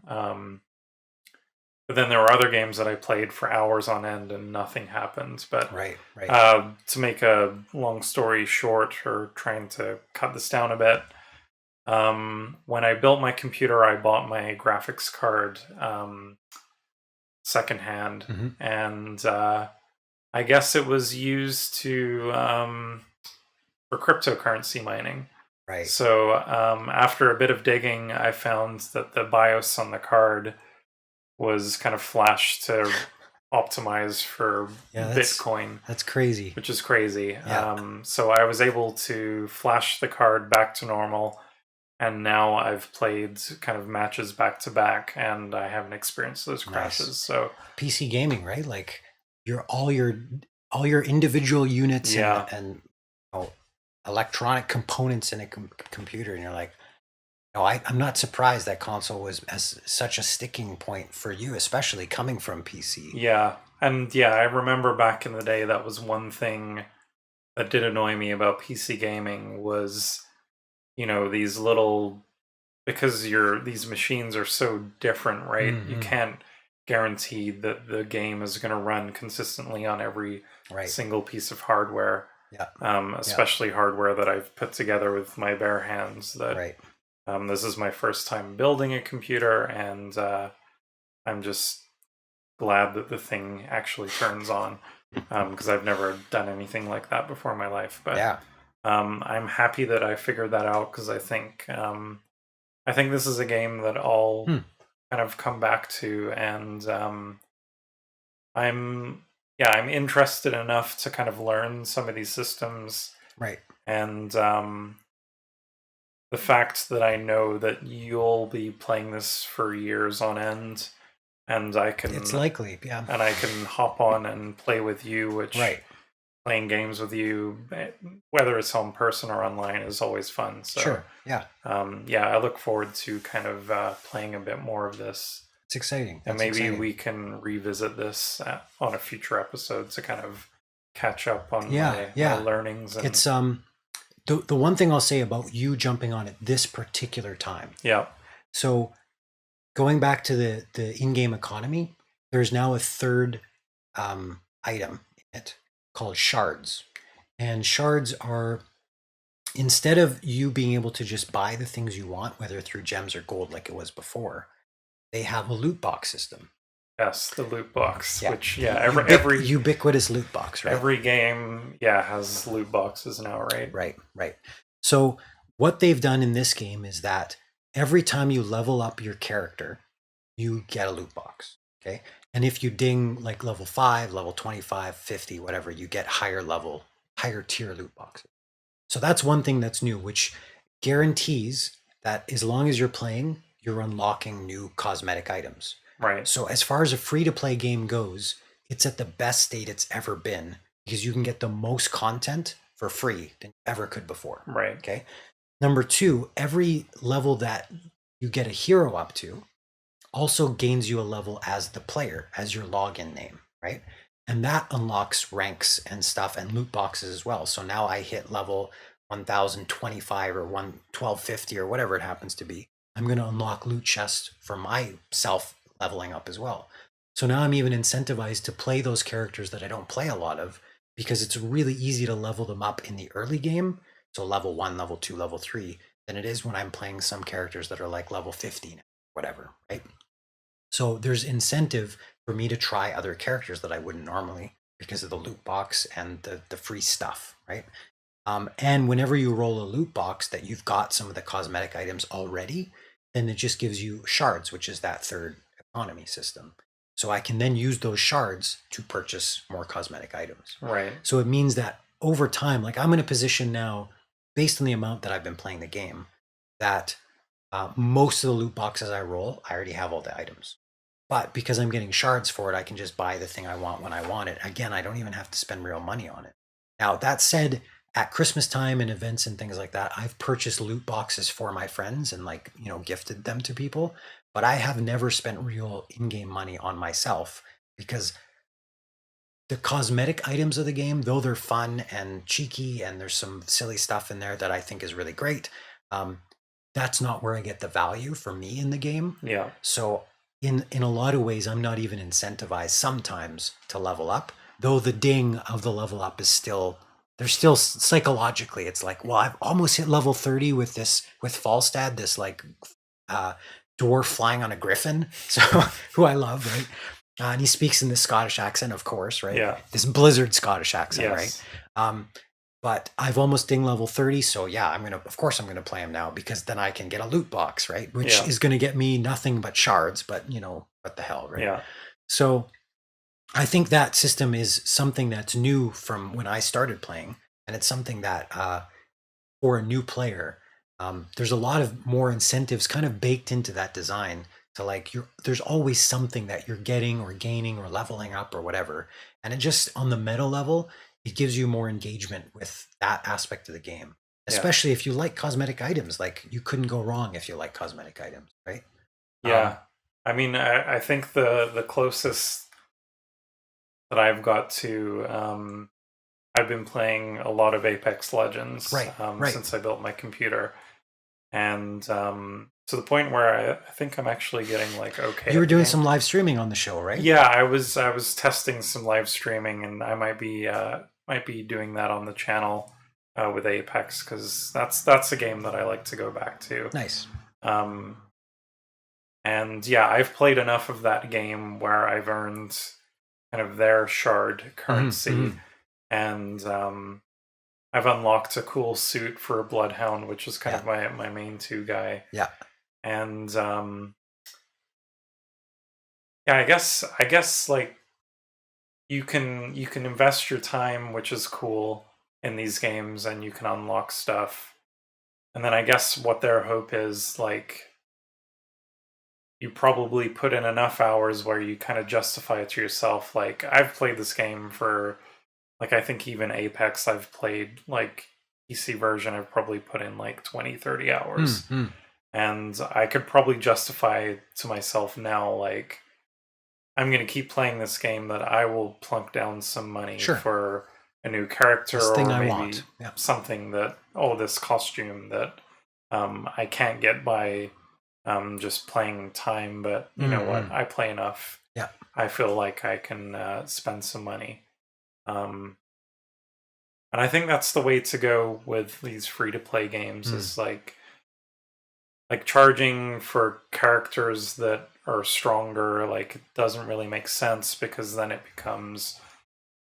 Speaker 1: But then there were other games that I played for hours on end and nothing happened. But to make a long story short, or trying to cut this down a bit, when I built my computer, I bought my graphics card secondhand, and I guess it was used to for cryptocurrency mining.
Speaker 2: Right.
Speaker 1: So after a bit of digging, I found that the BIOS on the card was kind of flashed to optimize for Bitcoin.
Speaker 2: That's crazy.
Speaker 1: Which is crazy.
Speaker 2: Yeah.
Speaker 1: So I was able to flash the card back to normal, and now I've played kind of matches back to back, and I haven't experienced those crashes.
Speaker 2: Nice.
Speaker 1: So
Speaker 2: PC gaming, right? Like all your individual units and electronic components in a computer, and you're like, I'm not surprised that console was as such a sticking point for you, especially coming from PC.
Speaker 1: Yeah. And I remember back in the day, that was one thing that did annoy me about PC gaming was, these little, because these machines are so different, right? You can't guarantee that the game is going to run consistently on every single piece of hardware. Especially hardware that I've put together with my bare hands. This is my first time building a computer, and I'm just glad that the thing actually turns on, because I've never done anything like that before in my life. But I'm happy that I figured that out, because I think this is a game that I'll kind of come back to, and I'm interested enough to kind of learn some of these systems. And the fact that I know that you'll be playing this for years on end, and
Speaker 2: it's likely,
Speaker 1: and I can hop on and play with you, which playing games with you, whether it's in person or online, is always fun. So I look forward to kind of playing a bit more of this.
Speaker 2: It's exciting.
Speaker 1: And maybe we can revisit this on a future episode to kind of catch up on my learnings. And
Speaker 2: it's the one thing I'll say about you jumping on at this particular time.
Speaker 1: Yeah.
Speaker 2: So going back to the in-game economy, there's now a third item in it called shards. And shards are, instead of you being able to just buy the things you want, whether through gems or gold like it was before, they have a loot box system.
Speaker 1: Yes, the loot box, which every
Speaker 2: ubiquitous loot box, right?
Speaker 1: Every game, has loot boxes now, right?
Speaker 2: Right. So what they've done in this game is that every time you level up your character, you get a loot box. Okay, and if you ding like level 5, level 25, 50, whatever, you get higher tier loot boxes. So that's one thing that's new, which guarantees that as long as you're playing, you're unlocking new cosmetic items.
Speaker 1: Right.
Speaker 2: So as far as a free to play game goes, it's at the best state it's ever been because you can get the most content for free than you ever could before.
Speaker 1: Right.
Speaker 2: Okay. Number two, every level that you get a hero up to also gains you a level as the player, as your login name, right? And that unlocks ranks and stuff and loot boxes as well. So now I hit level 1025 or 1250 or whatever it happens to be. I'm going to unlock loot chests for myself leveling up as well. So now I'm even incentivized to play those characters that I don't play a lot of because it's really easy to level them up in the early game. So level 1, level 2, level 3, than it is when I'm playing some characters that are like level 50, whatever, right? So there's incentive for me to try other characters that I wouldn't normally because of the loot box and the free stuff, right? And whenever you roll a loot box that you've got some of the cosmetic items already, then it just gives you shards, which is that third economy system. So I can then use those shards to purchase more cosmetic items.
Speaker 1: Right.
Speaker 2: So it means that over time, like I'm in a position now, based on the amount that I've been playing the game, that most of the loot boxes I roll, I already have all the items. But because I'm getting shards for it, I can just buy the thing I want when I want it. Again, I don't even have to spend real money on it. Now, that said, at Christmas time and events and things like that, I've purchased loot boxes for my friends and like, gifted them to people. But I have never spent real in-game money on myself because the cosmetic items of the game, though they're fun and cheeky and there's some silly stuff in there that I think is really great, that's not where I get the value for me in the game.
Speaker 1: Yeah.
Speaker 2: So in a lot of ways, I'm not even incentivized sometimes to level up, though the ding of the level up is still, there's still psychologically, it's like, well, I've almost hit level 30 with Falstad, this like dwarf flying on a griffin, so who I love, right? And he speaks in this Scottish accent, of course, right?
Speaker 1: Yeah.
Speaker 2: This Blizzard Scottish accent,
Speaker 1: Yes.
Speaker 2: right? But I've almost dinged level 30, so yeah, of course I'm gonna play him now because then I can get a loot box, right? Which is gonna get me nothing but shards, but what the hell, right?
Speaker 1: Yeah.
Speaker 2: So I think that system is something that's new from when I started playing, and it's something that for a new player, there's a lot of more incentives kind of baked into that design to like there's always something that you're getting or gaining or leveling up or whatever, and it just on the meta level, it gives you more engagement with that aspect of the game, especially if you like cosmetic items. Like you couldn't go wrong if you like cosmetic items, right?
Speaker 1: Yeah. I mean, I think the closest that I've got to, I've been playing a lot of Apex Legends
Speaker 2: Right.
Speaker 1: since I built my computer. And to the point where I think I'm actually getting like okay.
Speaker 2: You were doing some live streaming on the show, right?
Speaker 1: Yeah, I was testing some live streaming, and I might be doing that on the channel with Apex because that's a game that I like to go back to.
Speaker 2: Nice.
Speaker 1: And yeah, I've played enough of that game where I've earned kind of their shard currency, and I've unlocked a cool suit for a Bloodhound, which is kind of my main 2 guy.
Speaker 2: Yeah.
Speaker 1: And I guess like you can invest your time, which is cool, in these games, and you can unlock stuff. And then I guess what their hope is, like, you probably put in enough hours where you kind of justify it to yourself. Like, I've played this game for, like, I think even Apex I've played, like, PC version, I've probably put in like 20, 30 hours. And I could probably justify to myself now, like, I'm going to keep playing this game, that I will plunk down some money for a new character,
Speaker 2: this
Speaker 1: or
Speaker 2: thing
Speaker 1: maybe
Speaker 2: I want.
Speaker 1: something that, this costume that I can't get by just playing time, but you know what, I play enough.
Speaker 2: Yeah,
Speaker 1: I feel like I can spend some money. And I think that's the way to go with these free-to-play games, is like charging for characters that are stronger. Like, it doesn't really make sense, because then it becomes,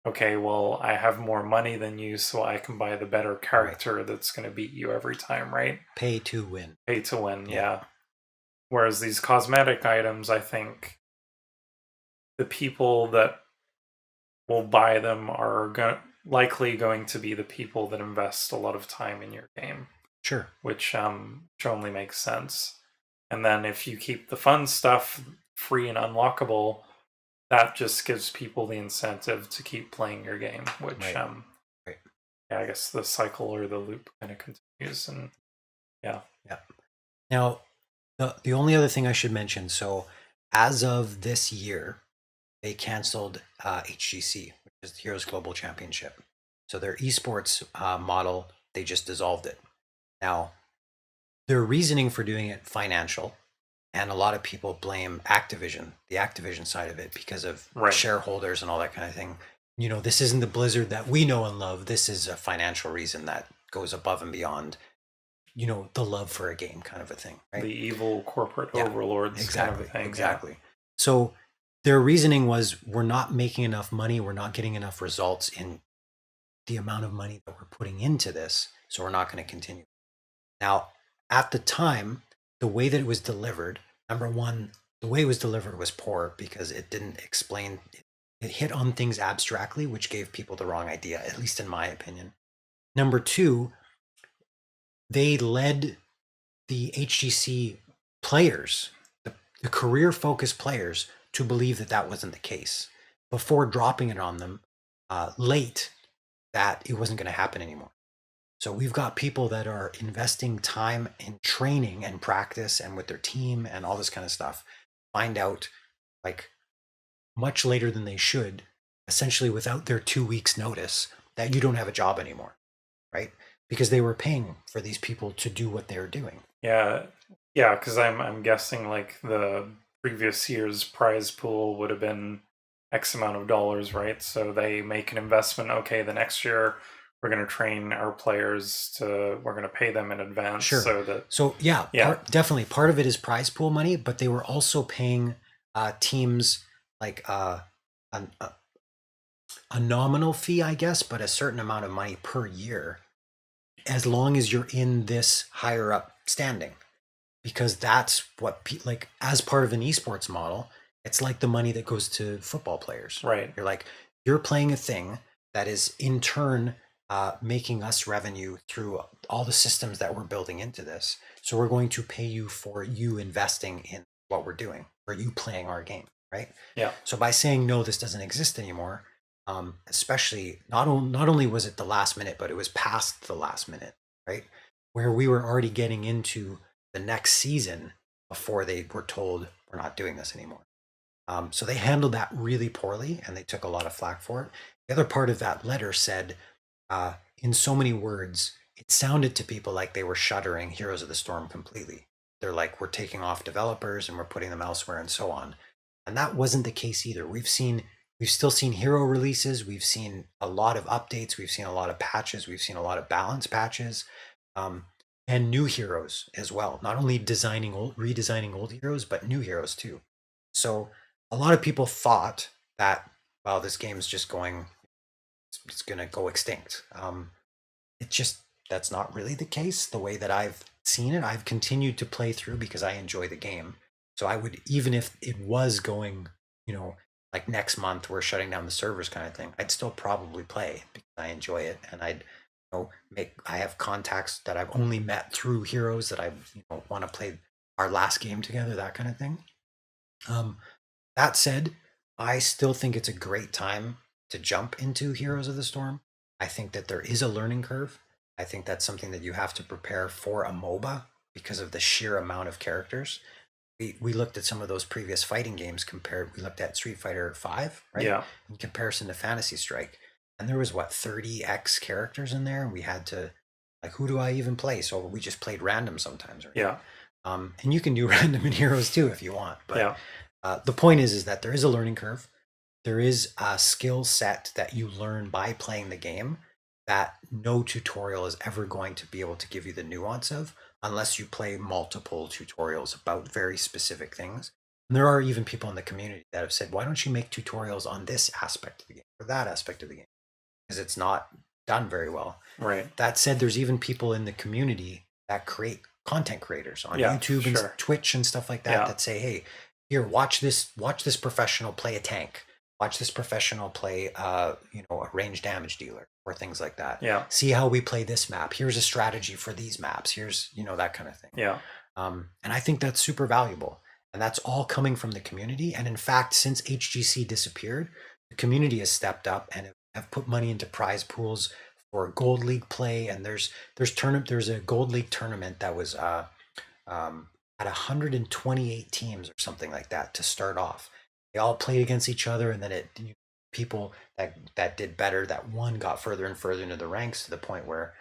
Speaker 1: okay, well, I have more money than you, so I can buy the better character that's going to beat you every time, right?
Speaker 2: Pay to win.
Speaker 1: Pay to win, yeah. Whereas these cosmetic items, I think the people that will buy them are likely going to be the people that invest a lot of time in your game,
Speaker 2: Sure.
Speaker 1: which only makes sense. And then if you keep the fun stuff free and unlockable, that just gives people the incentive to keep playing your game, which
Speaker 2: Right. Right.
Speaker 1: yeah, I guess the cycle or the loop kind of continues. And yeah.
Speaker 2: Now, the only other thing I should mention, so as of this year, they canceled HGC, which is the Heroes Global Championship. So their esports model, they just dissolved it. Now, their reasoning for doing it financial, and a lot of people blame Activision, the Activision side of it, because of
Speaker 1: Right.
Speaker 2: shareholders and all that kind of thing. You know, this isn't the Blizzard that we know and love. This is a financial reason that goes above and beyond, you know, the love for a game kind of a thing, right?
Speaker 1: The evil corporate
Speaker 2: Yeah,
Speaker 1: overlords
Speaker 2: exactly,
Speaker 1: kind of a thing.
Speaker 2: exactly. So their reasoning was, we're not making enough money, we're not getting enough results in the amount of money that we're putting into this, so we're not going to continue. Now, at the time, the way that it was delivered, number one, the way it was delivered was poor because it didn't explain, it hit on things abstractly, which gave people the wrong idea, at least in my opinion. Number two, they led the HGC players, the career focused players, to believe that that wasn't the case before dropping it on them late, that it wasn't going to happen anymore. So we've got people that are investing time in training and practice and with their team and all this kind of stuff, find out like much later than they should, essentially without their 2 weeks notice, that you don't have a job anymore, right? Because they were paying for these people to do what they were doing.
Speaker 1: Yeah, because I'm guessing like the previous year's prize pool would have been X amount of dollars, right? So they make an investment. Okay, the next year we're going to train our players we're going to pay them in advance.
Speaker 2: Sure.
Speaker 1: So
Speaker 2: yeah. Definitely part of it is prize pool money, but they were also paying teams like a nominal fee, I guess, but a certain amount of money per year, as long as you're in this higher up standing, because that's what like as part of an esports model, it's like the money that goes to football players.
Speaker 1: Right.
Speaker 2: You're playing a thing that is in turn making us revenue through all the systems that we're building into this. So we're going to pay you for you investing in what we're doing, or you playing our game, right?
Speaker 1: Yeah.
Speaker 2: So by saying no, this doesn't exist anymore, especially not only was it the last minute, but it was past the last minute, right? Where we were already getting into the next season before they were told we're not doing this anymore. So they handled that really poorly, and they took a lot of flack for it. The other part of that letter said, in so many words, it sounded to people like they were shuttering Heroes of the Storm completely. They're like, we're taking off developers and we're putting them elsewhere and so on. And that wasn't the case either. We've still seen hero releases. We've seen a lot of updates. We've seen a lot of patches. We've seen a lot of balance patches, and new heroes as well. Not only redesigning old heroes, but new heroes too. So a lot of people thought that, well, this game is just it's going to go extinct. That's not really the case. The way that I've seen it, I've continued to play through because I enjoy the game. So I would, even if it was going, like next month we're shutting down the servers kind of thing, I'd still probably play because I enjoy it, and I'd I have contacts that I've only met through heroes that I want to play our last game together, that kind of thing. That said, I still think it's a great time to jump into Heroes of the Storm. I think that there is a learning curve. I think that's something that you have to prepare for a MOBA because of the sheer amount of characters. We looked at some of those previous fighting games we looked at Street Fighter 5, right?
Speaker 1: Yeah.
Speaker 2: In comparison to Fantasy Strike. And there was 30x characters in there, and we had to, like, who do I even play? So we just played random sometimes, right?
Speaker 1: Yeah.
Speaker 2: And you can do random in Heroes too if you want. But the point is that there is a learning curve. There is a skill set that you learn by playing the game that no tutorial is ever going to be able to give you the nuance of, unless you play multiple tutorials about very specific things. And there are even people in the community that have said, why don't you make tutorials on this aspect of the game or that aspect of the game? Because it's not done very well.
Speaker 1: Right.
Speaker 2: That said, there's even people in the community that create content creators on YouTube and Twitch and stuff like that that say, hey, here, watch this professional play a tank. watch this professional play, you know, a range damage dealer or things like that.
Speaker 1: Yeah.
Speaker 2: See how we play this map. Here's a strategy for these maps. Here's, you know, that kind of thing.
Speaker 1: Yeah.
Speaker 2: And I think that's super valuable. And that's all coming from the community. And in fact, since HGC disappeared, the community has stepped up and have put money into prize pools for Gold League play. And there's a Gold League tournament that was at 128 teams or something like that to start off. They all played against each other, and then people that did better, that won, got further and further into the ranks to the point where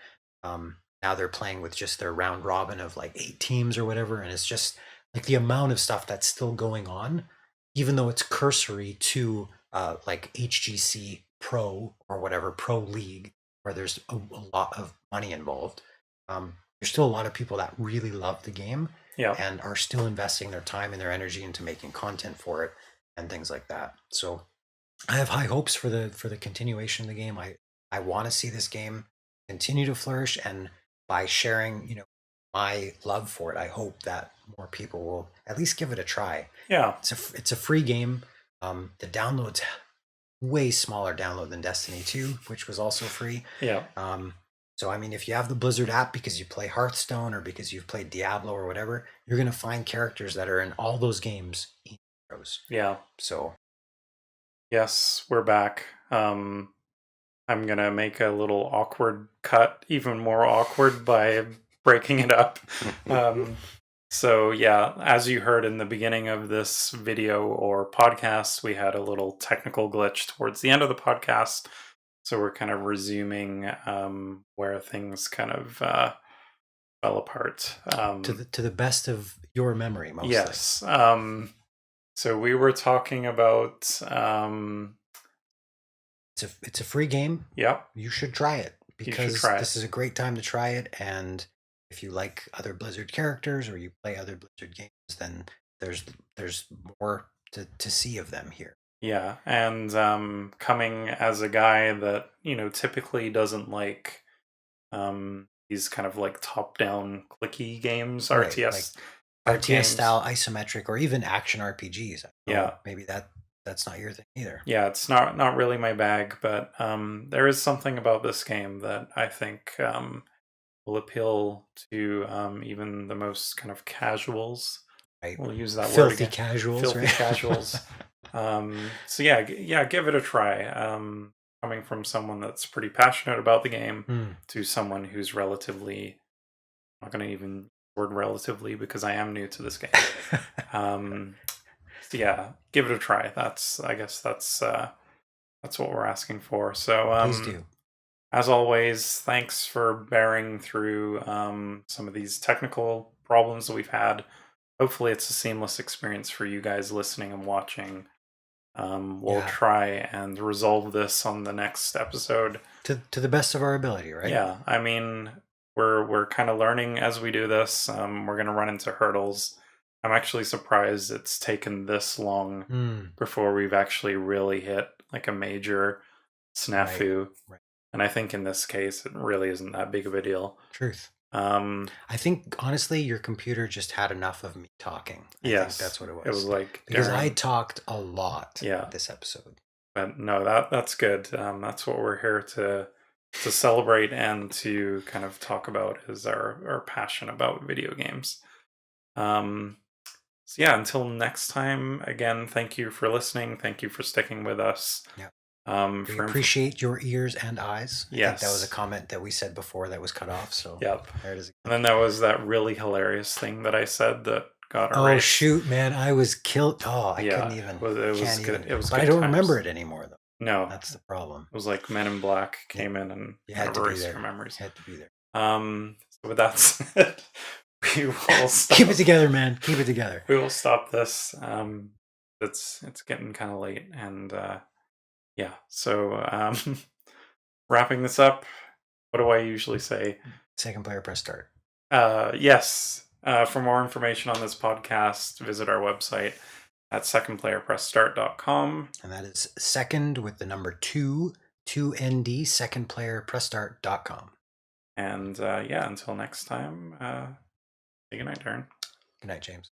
Speaker 2: now they're playing with just their round robin of like 8 teams or whatever. And it's just like the amount of stuff that's still going on, even though it's cursory to like HGC Pro or whatever, Pro League, where there's a lot of money involved. There's still a lot of people that really love the game and are still investing their time and their energy into making content for it and things like that. So I have high hopes for the continuation of the game. I want to see this game continue to flourish, and by sharing, you know, my love for it, I hope that more people will at least give it a try.
Speaker 1: Yeah.
Speaker 2: It's a free game. The download's way smaller download than Destiny 2, which was also free.
Speaker 1: Yeah.
Speaker 2: So, I mean, if you have the Blizzard app because you play Hearthstone or because you've played Diablo or whatever, you're going to find characters that are in all those games in heroes.
Speaker 1: Yeah.
Speaker 2: So,
Speaker 1: yes, we're back. I'm going to make a little awkward cut, even more awkward by breaking it up. So, yeah, as you heard in the beginning of this video or podcast, we had a little technical glitch towards the end of the podcast. So we're kind of resuming where things kind of fell apart.
Speaker 2: to the best of your memory, mostly.
Speaker 1: Yes. So we were talking about...
Speaker 2: It's a free game.
Speaker 1: Yep.
Speaker 2: You should try it because this is a great time to try it. And if you like other Blizzard characters or you play other Blizzard games, then there's more to see of them here.
Speaker 1: Yeah, and coming as a guy that, you know, typically doesn't like these kind of like top-down clicky games,
Speaker 2: Right,
Speaker 1: RTS,
Speaker 2: like RTS
Speaker 1: games.
Speaker 2: style isometric or even action RPGs.
Speaker 1: Yeah,
Speaker 2: maybe that's not your thing either.
Speaker 1: Yeah, it's not really my bag, but there is something about this game that I think will appeal to even the most kind of casuals.
Speaker 2: Right.
Speaker 1: We'll use that
Speaker 2: filthy
Speaker 1: word again.
Speaker 2: Casuals.
Speaker 1: Filthy
Speaker 2: right?
Speaker 1: casuals. So yeah, give it a try. Coming from someone that's pretty passionate about the game to someone who's relatively, I'm not going to even word relatively because I am new to this game. So yeah, give it a try. I guess that's what we're asking for. So
Speaker 2: Please do.
Speaker 1: As always, thanks for bearing through some of these technical problems that we've had. Hopefully it's a seamless experience for you guys listening and watching. We'll try and resolve this on the next episode
Speaker 2: to the best of our ability, right?
Speaker 1: Yeah, I mean, we're kind of learning as we do this. We're going to run into hurdles. I'm actually surprised it's taken this long before we've actually really hit like a major snafu.
Speaker 2: Right.
Speaker 1: And I think in this case, it really isn't that big of a deal.
Speaker 2: Truth. I think honestly, your computer just had enough of me talking. I think that's what it was.
Speaker 1: It was like
Speaker 2: because I talked a lot. This episode.
Speaker 1: But no, that's good. That's what we're here to celebrate and to kind of talk about is our passion about video games. So yeah, until next time. Again, thank you for listening. Thank you for sticking with us.
Speaker 2: Yeah. We appreciate your ears and eyes. I think that was a comment that we said before that was cut off. So
Speaker 1: there
Speaker 2: it is.
Speaker 1: And then there was that really hilarious thing that I said that got erased.
Speaker 2: Oh shoot, man! I was killed. Oh, I couldn't even.
Speaker 1: It was good. It was.
Speaker 2: But I don't remember it anymore, though.
Speaker 1: No,
Speaker 2: that's the problem.
Speaker 1: It was like Men in Black came in and erased your memories.
Speaker 2: You had to be there.
Speaker 1: So with that said, we will stop.
Speaker 2: Keep it together, man. Keep it together.
Speaker 1: We will stop this. It's getting kind of late, and yeah. So wrapping this up. What do I usually say?
Speaker 2: Second player, press start.
Speaker 1: Yes. For more information on this podcast, visit our website at secondplayerpressstart.com.
Speaker 2: And that is second with the number 2, 2ND, secondplayerpressstart.com.
Speaker 1: And yeah, until next time, say good night, Darren.
Speaker 2: Good night, James.